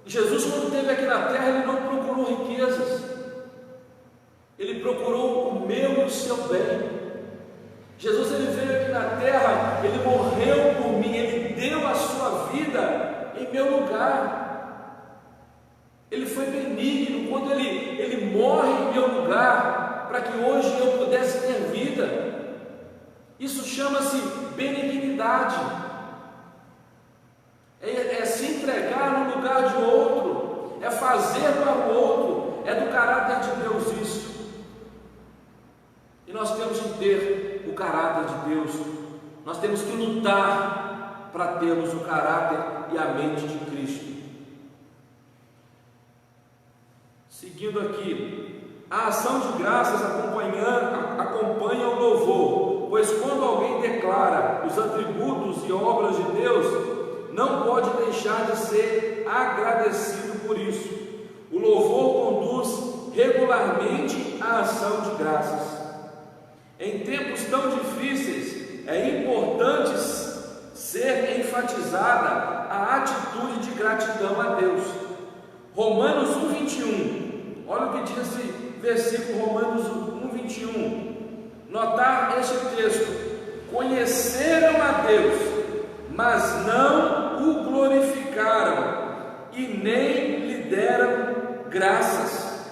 Jesus, quando esteve aqui na terra, ele não procurou riquezas, ele procurou o meu e o seu bem. Jesus, ele veio aqui na terra, ele morreu por mim, ele deu a sua vida em meu lugar. Ele foi benigno quando ele morre em meu lugar, para que hoje eu pudesse ter vida. Isso chama-se benignidade. É se entregar no lugar de outro, é fazer para o outro, é do caráter de Deus isso. E nós temos que ter o caráter de Deus, nós temos que lutar para termos o caráter e a mente de Cristo. Seguindo aqui, a ação de graças acompanha o louvor, pois quando alguém declara os atributos e obras de Deus, não pode deixar de ser agradecido por isso. O louvor conduz regularmente à ação de graças. Em tempos tão difíceis, é importante ser enfatizada a atitude de gratidão a Deus. Romanos 1:21, olha o que diz esse versículo, Romanos 1:21. Notar este texto: conheceram a Deus, mas não o glorificaram e nem lhe deram graças.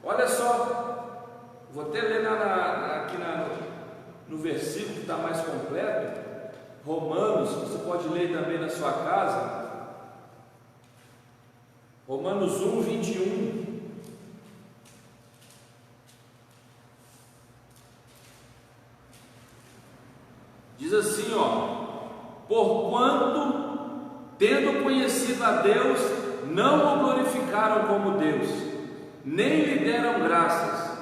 Olha só, vou até ler aqui no versículo que está mais completo, Romanos, você pode ler também na sua casa, Romanos 1:21. Diz assim, porquanto, tendo conhecido a Deus, não o glorificaram como Deus, nem lhe deram graças,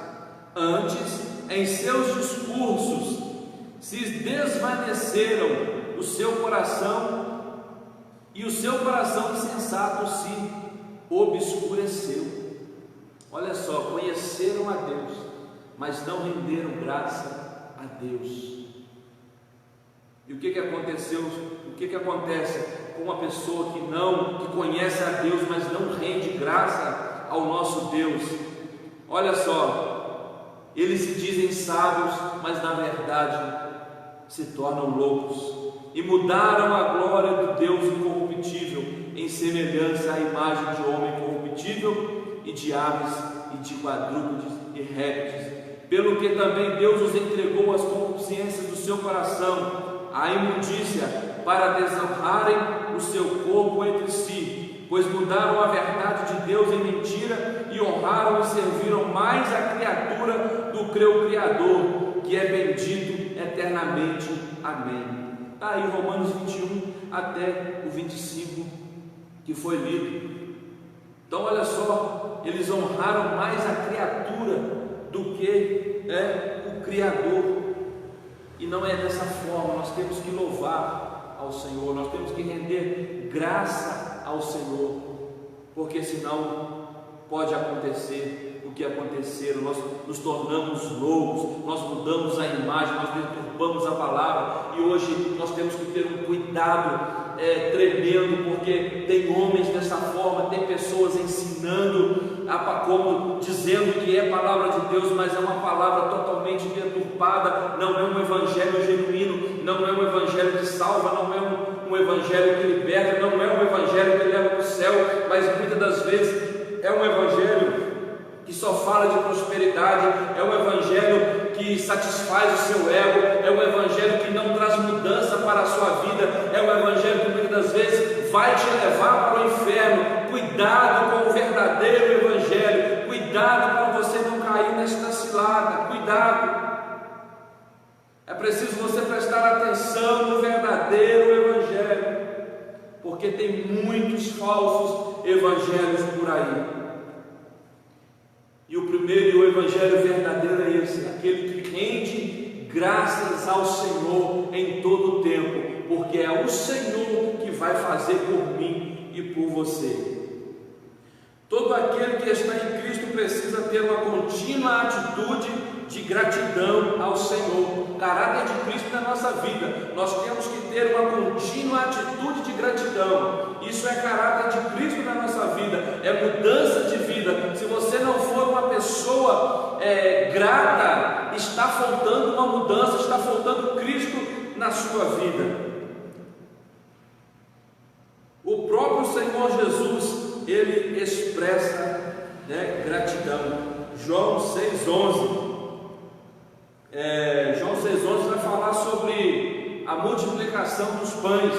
antes, em seus discursos, se desvaneceram o seu coração, e o seu coração insensato se obscureceu. Olha só, conheceram a Deus, mas não renderam graça a Deus. E o que aconteceu? O que acontece com uma pessoa que conhece a Deus, mas não rende graça ao nosso Deus? Olha só, eles se dizem sábios, mas na verdade se tornam loucos, e mudaram a glória do Deus incorruptível em semelhança à imagem de homem corruptível, e de aves, e de quadrúpedes e répteis, pelo que também Deus os entregou às concupiscências do seu coração, a imundícia, para desonrarem o seu corpo entre si, pois mudaram a verdade de Deus em mentira e honraram e serviram mais a criatura do que o Criador, que é bendito eternamente. Amém. Está aí Romanos 21 até o 25 que foi lido. Então olha só, eles honraram mais a criatura do que o Criador. E não é dessa forma. Nós temos que louvar ao Senhor, nós temos que render graça ao Senhor, porque senão pode acontecer o que aconteceu, nós nos tornamos loucos, nós mudamos a imagem, nós deturpamos a palavra, e hoje nós temos que ter um cuidado tremendo, porque tem homens dessa forma, tem pessoas ensinando como dizendo que é palavra de Deus, mas é uma palavra totalmente deturpada, não é um evangelho genuíno, não é um evangelho que salva, não é um evangelho que liberta, não é um evangelho que leva para o céu, mas muitas das vezes é um evangelho que só fala de prosperidade, é um evangelho que satisfaz o seu ego, é um evangelho que não traz mudança para a sua vida, é um evangelho que muitas das vezes vai te levar para o inferno. Cuidado com o verdadeiro evangelho, cuidado para você não cair nesta cilada, cuidado. É preciso você prestar atenção no verdadeiro evangelho, porque tem muitos falsos evangelhos por aí. E o primeiro, o evangelho verdadeiro é esse, aquele que rende graças ao Senhor em todo o tempo, porque é o Senhor que vai fazer por mim e por você. Todo aquele que está em Cristo precisa ter uma contínua atitude de gratidão ao Senhor. O caráter de Cristo na nossa vida, nós temos que ter uma contínua atitude de gratidão. Isso é caráter de Cristo na nossa vida, é mudança de vida. Se você não for uma pessoa grata, está faltando uma mudança, está faltando Cristo na sua vida. O próprio Senhor Jesus, ele expressa, gratidão. João 6,11. João 6,11 vai falar sobre a multiplicação dos pães.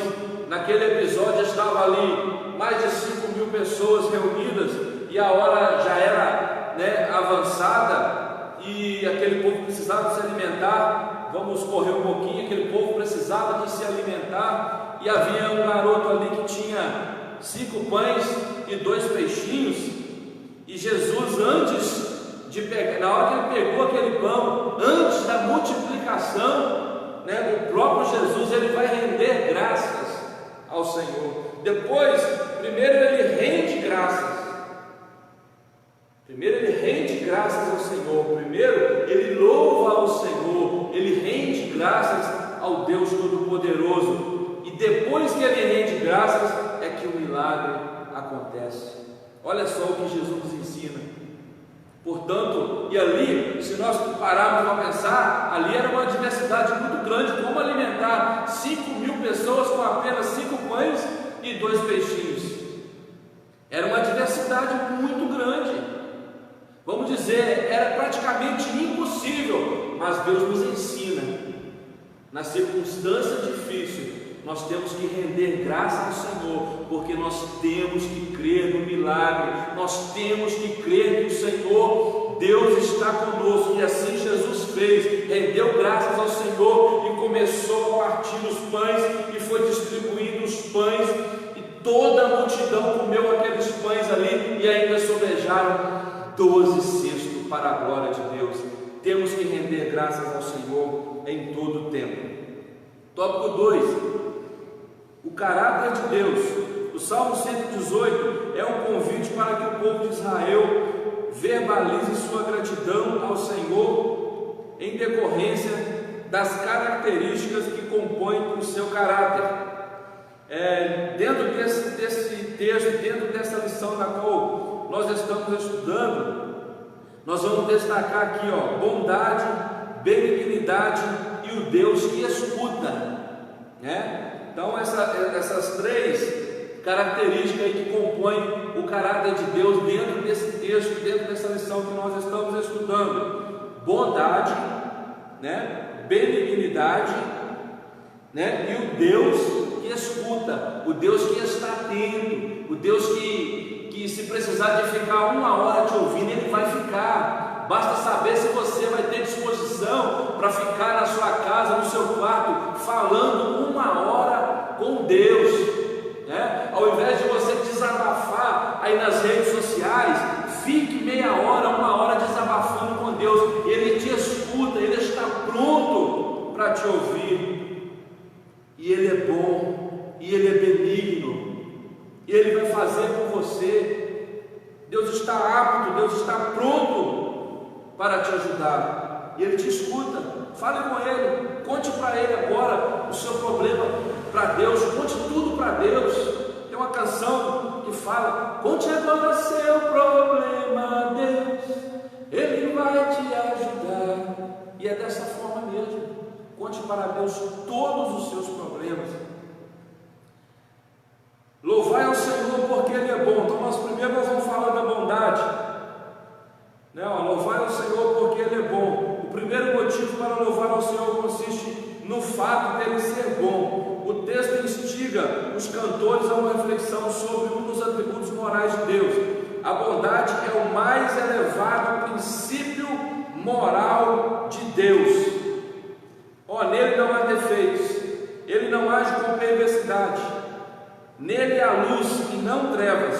Naquele episódio estava ali mais de 5.000 pessoas reunidas e a hora já era avançada e aquele povo precisava se alimentar. Vamos correr um pouquinho. Aquele povo precisava de se alimentar e havia um garoto ali que tinha 5 pães e 2 peixinhos, e Jesus, antes de pegar, na hora que ele pegou aquele pão, antes da multiplicação, o próprio Jesus, ele vai render graças ao Senhor. Depois, primeiro ele rende graças. Primeiro ele rende graças ao Senhor. Primeiro ele louva ao Senhor. Ele rende graças ao Deus Todo-Poderoso. E depois que ele rende graças, é que o milagre acontece. Olha só o que Jesus nos ensina. Portanto, e ali, se nós pararmos para pensar, ali era uma diversidade muito grande. Como alimentar 5.000 pessoas com apenas 5 pães e 2 peixinhos? Era uma diversidade muito grande. Vamos dizer, era praticamente impossível. Mas Deus nos ensina, na circunstância difícil, nós temos que render graças ao Senhor, porque nós temos que crer no milagre, nós temos que crer que o Senhor, Deus está conosco, e assim Jesus fez, rendeu graças ao Senhor e começou a partir os pães e foi distribuindo os pães, e toda a multidão comeu aqueles pães ali e ainda sobejaram 12 cestos para a glória de Deus. Temos que render graças ao Senhor em todo o tempo. Tópico 2. O caráter de Deus. O Salmo 118 é um convite para que o povo de Israel verbalize sua gratidão ao Senhor em decorrência das características que compõem o seu caráter. Dentro desse texto, dentro dessa lição na qual nós estamos estudando, nós vamos destacar aqui, bondade, benignidade e o Deus que escuta, Então essas 3 características aí que compõem o caráter de Deus dentro desse texto, dentro dessa lição que nós estamos estudando: bondade, benignidade, e o Deus que escuta, o Deus que está atento, o Deus que se precisar de ficar 1 hora te ouvindo, Ele vai ficar. Basta saber se você vai ter disposição para ficar na sua casa, no seu quarto, falando 1 hora com Deus, Ao invés de você desabafar aí nas redes sociais, fique meia hora, 1 hora desabafando com Deus. Ele te escuta, Ele está pronto para te ouvir, e Ele é bom, e Ele é benigno, e Ele vai fazer com você. Deus está apto, Deus está pronto para te ajudar, e Ele te escuta. Fale com Ele, conte para Ele agora o seu problema para Deus, conte tudo para Deus. Tem uma canção que fala: conte agora seu problema a Deus, Ele vai te ajudar. E é dessa forma mesmo. Conte para Deus todos os seus problemas. Louvai ao Senhor porque Ele é bom. Então primeiro nós vamos falar da bondade. Louvai ao Senhor porque Ele é bom. O primeiro motivo para louvar ao Senhor consiste no fato dele ser bom. O texto instiga os cantores a uma reflexão sobre um dos atributos morais de Deus. A bondade é o mais elevado princípio moral de Deus. Nele não há defeitos, Ele não age com perversidade, nele há luz e não trevas,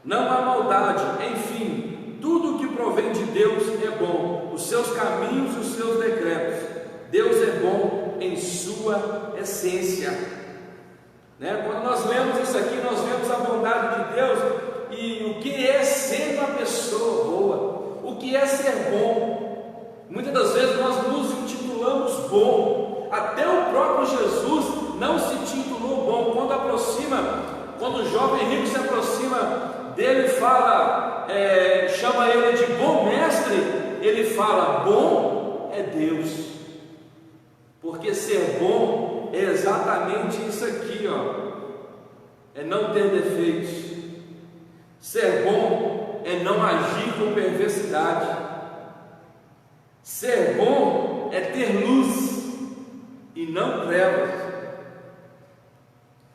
não há maldade. Enfim, tudo o que provém de Deus é bom, os seus caminhos e os seus decretos. Deus é bom em sua essência. Quando nós lemos isso aqui, nós vemos a bondade de Deus e o que é ser uma pessoa boa, o que é ser bom. Muitas das vezes nós nos intitulamos bom, até o próprio Jesus não se intitulou bom. Quando o jovem rico se aproxima dele, chama ele de bom mestre, ele fala: bom é Deus, porque ser bom é exatamente isso aqui, é não ter defeitos. Ser bom é não agir com perversidade. Ser bom é ter luz e não trevas.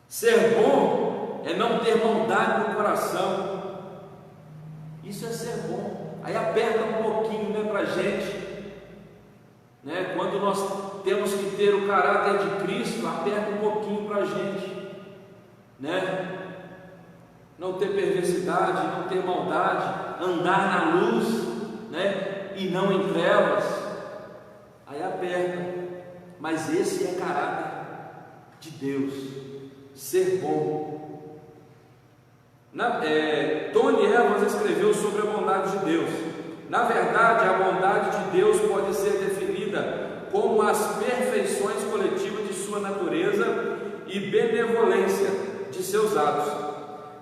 Ser bom é não ter maldade no coração. Isso é ser bom. Aí aperta um pouquinho, para a gente, quando nós temos que ter o caráter de Cristo, aperta um pouquinho para a gente, não ter perversidade, não ter maldade, andar na luz, e não em trevas. Aí aperta. Mas esse é caráter de Deus, ser bom. Tony Evans escreveu sobre a bondade de Deus. Na verdade, a bondade de Deus pode ser definida como as perfeições coletivas de sua natureza e benevolência de seus atos.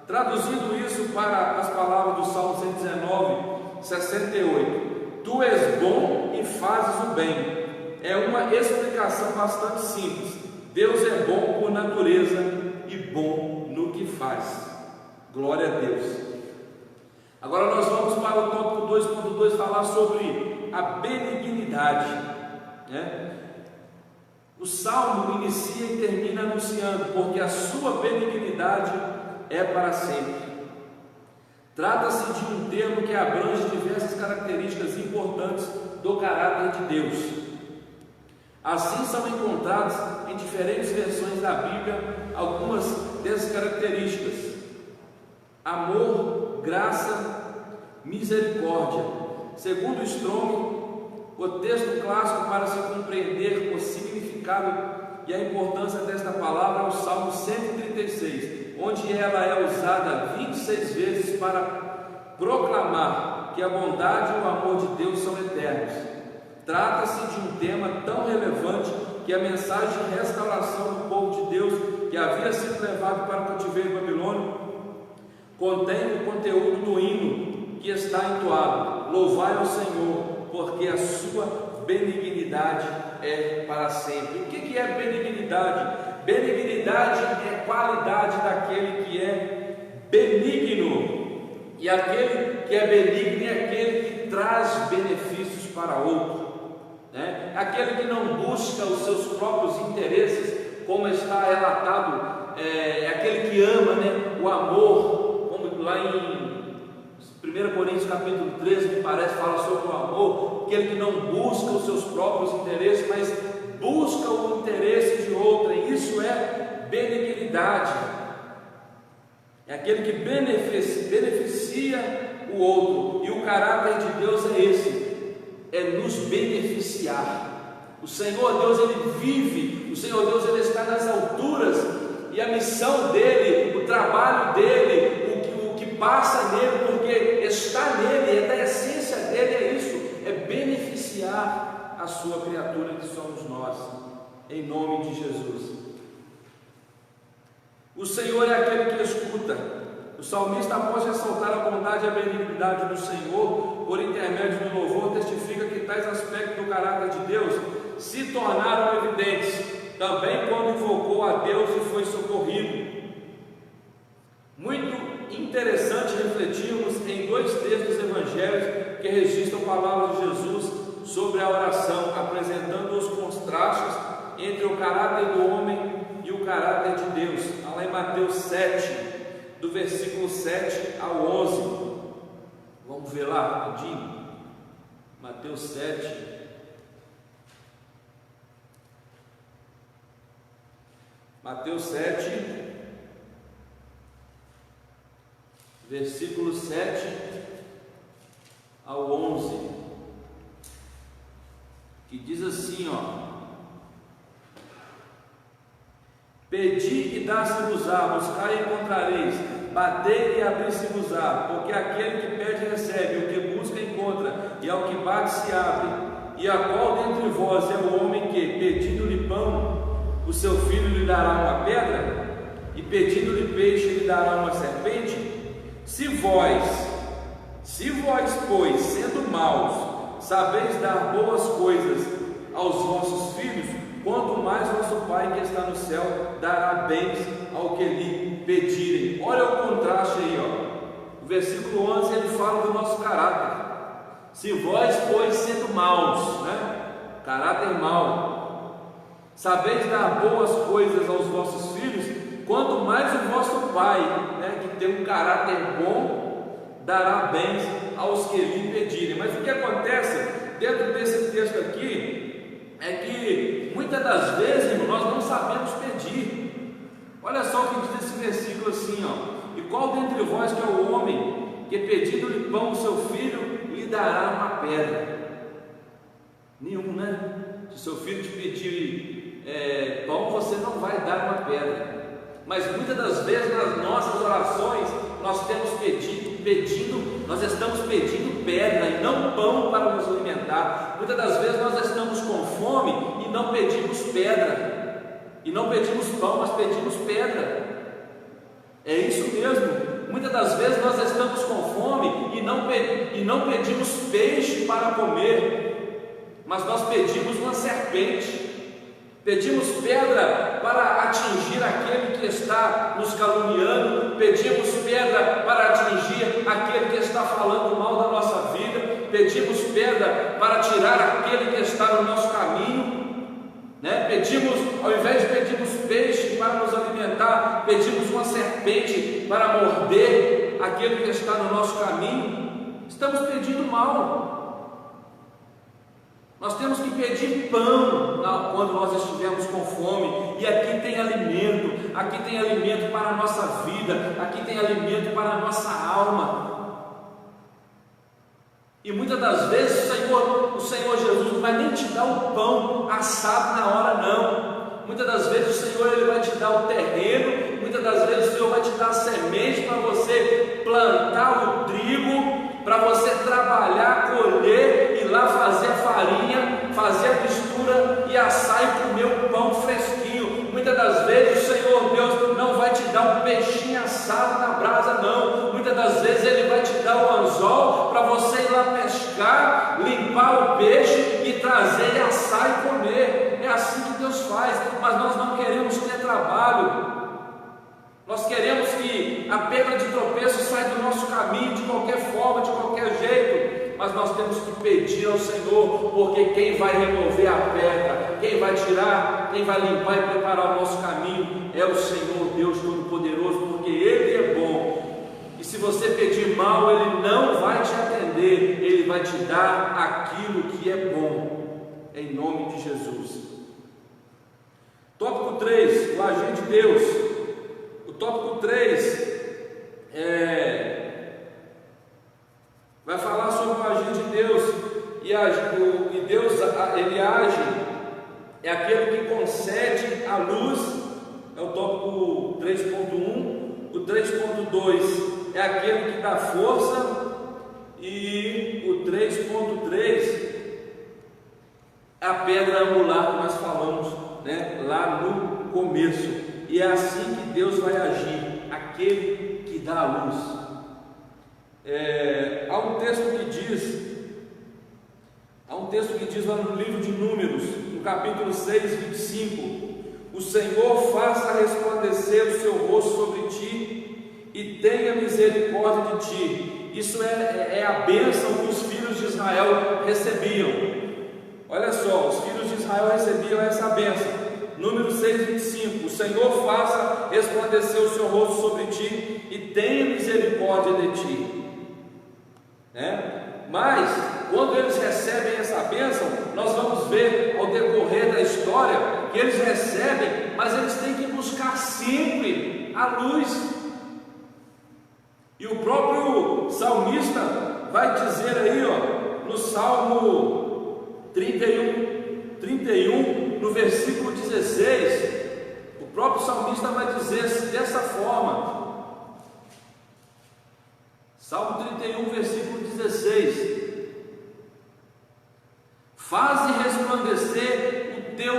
Traduzindo isso para as palavras do Salmo 119, 68: Tu és bom e fazes o bem. É uma explicação bastante simples. Deus é bom por natureza e bom no que faz. Glória a Deus. Agora nós vamos para o tópico 2.2, falar sobre a benignidade. O Salmo inicia e termina anunciando: porque a sua benignidade é para sempre. Trata-se de um termo que abrange diversas características importantes do caráter de Deus. Assim são encontradas em diferentes versões da Bíblia algumas dessas características: amor, graça, misericórdia. Segundo Strong, o texto clássico para se compreender o significado e a importância desta palavra é o Salmo 136, onde ela é usada 26 vezes para proclamar que a bondade e o amor de Deus são eternos. Trata-se de um tema tão relevante que a mensagem de restauração do povo de Deus, que havia sido levado para o cativeiro babilônico, contém o conteúdo do hino que está entoado: louvai ao Senhor, porque a sua benignidade é para sempre. O que é benignidade? Benignidade é qualidade daquele que é benigno, e aquele que é benigno é aquele que traz benefícios para outro, aquele que não busca os seus próprios interesses, como está relatado, aquele que ama, o amor, como lá em 1 Coríntios capítulo 13, me parece, fala sobre o amor, aquele que não busca os seus próprios interesses, mas busca o interesse de outrem. Isso é benignidade, é aquele que beneficia o outro, e o caráter de Deus é esse, é nos beneficiar. O Senhor Deus, Ele vive, o Senhor Deus, Ele está nas alturas, e a missão dEle, o trabalho dEle, o que passa nele, porque está nele, é da essência dEle, é isso, é beneficiar a sua criatura que somos nós, em nome de Jesus. O Senhor é aquele que escuta. O salmista, após ressaltar a bondade e a benignidade do Senhor, por intermédio do louvor, testifica que tais aspectos do caráter de Deus se tornaram evidentes, também quando invocou a Deus e foi socorrido. Muito interessante refletirmos em dois textos evangélicos que registram palavras de Jesus sobre a oração, apresentando os contrastes entre o caráter do homem e o caráter de Deus. Lá em Mateus 7, do versículo 7 ao 11, vamos ver lá rapidinho. Mateus 7, versículo 7 ao 11, que diz assim, pedi e dá-se-vos-á, buscai e encontrareis, batei e abri-se-vos-á, porque aquele que pede recebe, o que busca encontra, e ao que bate se abre. E a qual dentre vós é o homem que, pedindo-lhe pão, o seu filho lhe dará uma pedra? E pedindo-lhe peixe lhe dará uma serpente? Se vós, pois, sendo maus, sabeis dar boas coisas aos vossos filhos, quanto mais vosso Pai que está no céu dará bens ao que lhe pedirem. Olha o contraste aí, ó. O versículo 11 ele fala do nosso caráter. Se vós, pois, sendo maus, né? Caráter mau, sabeis dar boas coisas aos vossos filhos, quanto mais o vosso Pai, né, que tem um caráter bom, dará bens aos que lhe pedirem. Mas o que acontece dentro desse texto aqui é que muitas das vezes, irmão, nós não sabemos pedir. Olha só o que diz esse versículo assim, ó: e qual dentre vós que é o homem que, pedindo-lhe pão o seu filho, lhe dará uma pedra? Nenhum, né? Se o seu filho te pedir pão, você não vai dar uma pedra. Mas muitas das vezes nas nossas orações nós estamos pedindo pedra e não pão para nos alimentar. Muitas das vezes nós estamos com fome e não pedimos pedra, e não pedimos pão, mas pedimos pedra. É isso mesmo. Muitas das vezes nós estamos com fome e não pedimos peixe para comer, mas nós pedimos uma serpente. Pedimos pedra para atingir aquele que está nos caluniando, pedimos pedra para atingir aquele que está falando mal da nossa vida, pedimos pedra para tirar aquele que está no nosso caminho, né? Ao invés de pedirmos peixe para nos alimentar, pedimos uma serpente para morder aquele que está no nosso caminho. Estamos pedindo mal. Nós temos que pedir pão quando nós estivermos com fome, e aqui tem alimento para a nossa vida, aqui tem alimento para a nossa alma. E muitas das vezes o Senhor Jesus não vai nem te dar o pão assado na hora, não. Muitas das vezes o Senhor ele vai te dar o terreno, muitas das vezes o Senhor vai te dar a semente para você plantar o trigo, para você trabalhar, colher, ir lá fazer a farinha, fazer a mistura e assar e comer um pão fresquinho. Muitas das vezes o Senhor Deus não vai te dar um peixinho assado na brasa, não. Muitas das vezes Ele vai te dar o anzol para você ir lá pescar, limpar o peixe e trazer e assar e comer. É assim que Deus faz, mas nós não queremos ter trabalho. Nós queremos que a pedra de tropeço saia do nosso caminho de qualquer forma, de qualquer jeito, mas nós temos que pedir ao Senhor, porque quem vai remover a pedra, quem vai tirar, quem vai limpar e preparar o nosso caminho é o Senhor Deus Todo-Poderoso, porque Ele é bom. E se você pedir mal, Ele não vai te atender, Ele vai te dar aquilo que é bom, em nome de Jesus. Tópico 3, o agir de Deus. O tópico 3 vai falar sobre o agir de Deus, e Deus ele age, é aquele que concede a luz, é o tópico 3.1, o 3.2 é aquele que dá força, e o 3.3 é a pedra angular que nós falamos, né, lá no começo. E é assim que Deus vai agir, aquele que dá a luz. Há um texto que diz lá no livro de Números, no capítulo 6, 25: o Senhor faça resplandecer o seu rosto sobre ti e tenha misericórdia de ti. Isso é a bênção que os filhos de Israel recebiam. Olha só, os filhos de Israel recebiam essa bênção. Número 6, 25: o Senhor faça resplandecer o seu rosto sobre ti e tenha misericórdia de ti. Mas, quando eles recebem essa bênção, nós vamos ver ao decorrer da história que eles recebem, mas eles têm que buscar sempre a luz. E o próprio salmista vai dizer aí, no Salmo 31, no versículo 16, o próprio salmista vai dizer dessa forma, Salmo 31, versículo 16: Faze resplandecer o teu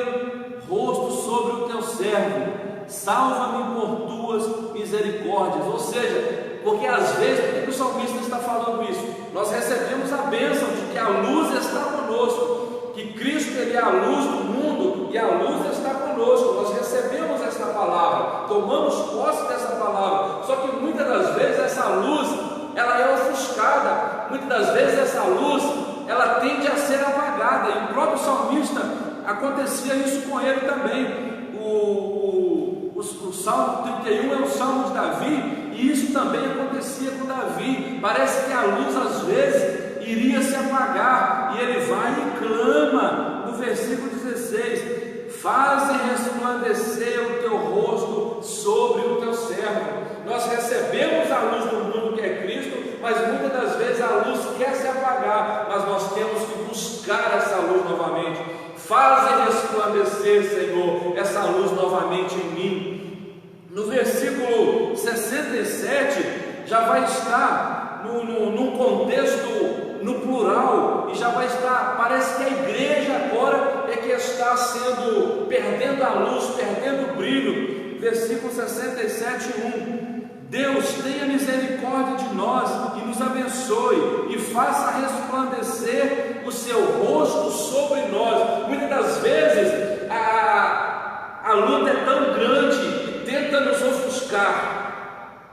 rosto sobre o teu servo, salva-me por tuas misericórdias. Ou seja, porque às vezes, por que o salmista está falando isso? Nós recebemos a bênção de que a luz está conosco, que Cristo ele é a luz do mundo e a luz está conosco. Nós recebemos essa palavra, tomamos posse dessa palavra, só que muitas das vezes essa luz ela é ofuscada, muitas das vezes essa luz ela tende a ser apagada, e o próprio salmista acontecia isso com ele também. O Salmo 31 é o Salmo de Davi, e isso também acontecia com Davi. Parece que a luz às vezes iria se apagar, e ele vai e clama no versículo 16: faze resplandecer o teu rosto sobre o teu servo. Nós recebemos a luz do mundo que é Cristo, mas muitas das vezes a luz quer se apagar, mas nós temos que buscar essa luz novamente. Faze resplandecer, Senhor, essa luz novamente em mim. No versículo 67 já vai estar num contexto no plural, e já vai estar, parece que a igreja agora é que está sendo, perdendo a luz, perdendo o brilho. Versículo 67, 1: Deus tenha misericórdia de nós e nos abençoe, e faça resplandecer o seu rosto sobre nós. Muitas das vezes a luta é tão grande e tenta nos ofuscar,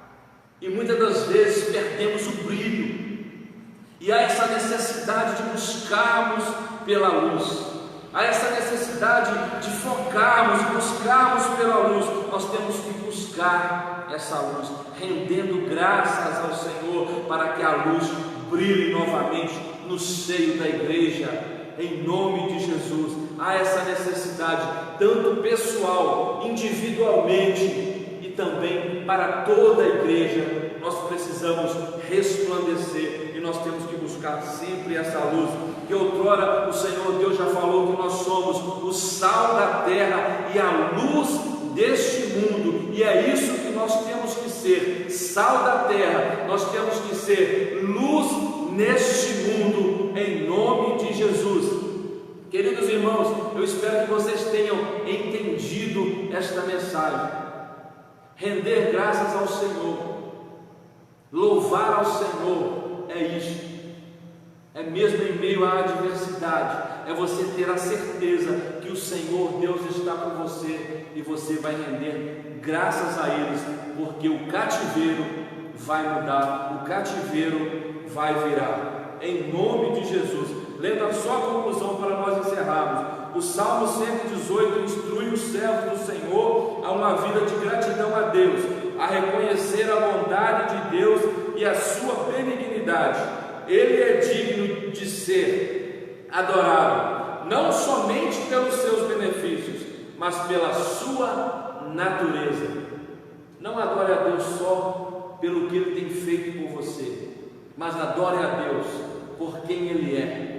e muitas das vezes perdemos o brilho, e há essa necessidade de buscarmos pela luz, há essa necessidade de focarmos, buscarmos pela luz. Nós temos que buscar essa luz, rendendo graças ao Senhor para que a luz brilhe novamente no seio da igreja, em nome de Jesus. Há essa necessidade, tanto pessoal, individualmente, e também para toda a igreja. Nós precisamos resplandecer, e nós temos que buscar sempre essa luz, que outrora o Senhor Deus já falou que nós somos o sal da terra e a luz deste mundo, e é isso que nós temos que ser: sal da terra. Nós temos que ser luz neste mundo, em nome de Jesus. Queridos irmãos, eu espero que vocês tenham entendido esta mensagem. Render graças ao Senhor, louvar ao Senhor, é isso. É mesmo em meio à adversidade, é você ter a certeza que o Senhor Deus está com você, e você vai render graças a eles, porque o cativeiro vai mudar, o cativeiro vai virar, em nome de Jesus. Lembra só a conclusão para nós encerrarmos. O Salmo 118 instrui os servos do Senhor a uma vida de gratidão a Deus, a reconhecer a bondade de Deus e a sua benignidade. Ele é digno de ser adorado, não somente pelos seus benefícios, mas pela sua natureza. Não adore a Deus só pelo que Ele tem feito por você, mas adore a Deus por quem Ele é.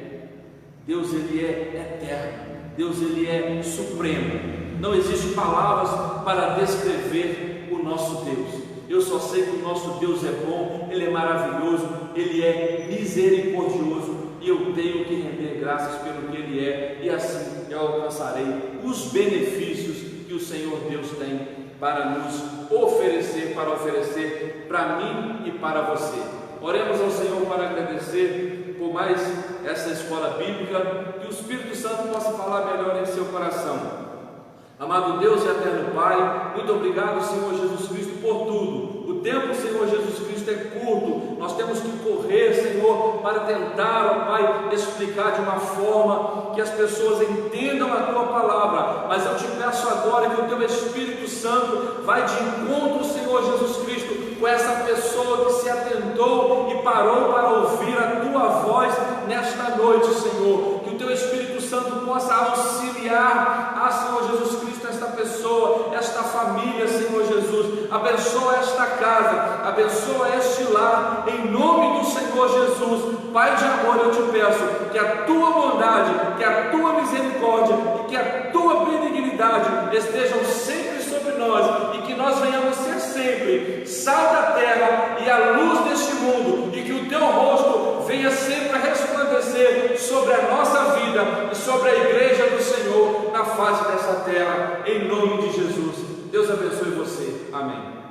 Deus, Ele é eterno, Deus, Ele é supremo. Não existem palavras para descrever o nosso Deus. Eu só sei que o nosso Deus é bom, Ele é maravilhoso, Ele é misericordioso, e eu tenho que render graças pelo que Ele é, e assim eu alcançarei os benefícios que o Senhor Deus tem para nos oferecer, para oferecer para mim e para você. Oremos ao Senhor para agradecer por mais essa escola bíblica, que o Espírito Santo possa falar melhor em seu coração. Amado Deus e eterno Pai, muito obrigado, Senhor Jesus Cristo, por tudo. O tempo, Senhor Jesus Cristo, é curto. Nós temos que correr, Senhor, para tentar, ó Pai, explicar de uma forma que as pessoas entendam a Tua palavra. Mas eu te peço agora que o Teu Espírito Santo vai de encontro, Senhor Jesus Cristo, com essa pessoa que se atentou e parou para ouvir a Tua voz nesta noite, Senhor. Que o Teu Espírito Santo possa auxiliar, Senhor Jesus Cristo, esta pessoa, esta família, Senhor Jesus. Abençoa esta casa, abençoa este lar, em nome do Senhor Jesus. Pai de amor, eu te peço que a Tua bondade, que a Tua misericórdia e que a Tua benignidade estejam sempre sobre nós, e que nós venhamos ser sempre sal da terra e a luz deste mundo, e que o Teu rosto venha sempre a resplandecer sobre a nossa vida, vida e sobre a igreja do Senhor na face dessa terra, em nome de Jesus. Deus abençoe você. Amém.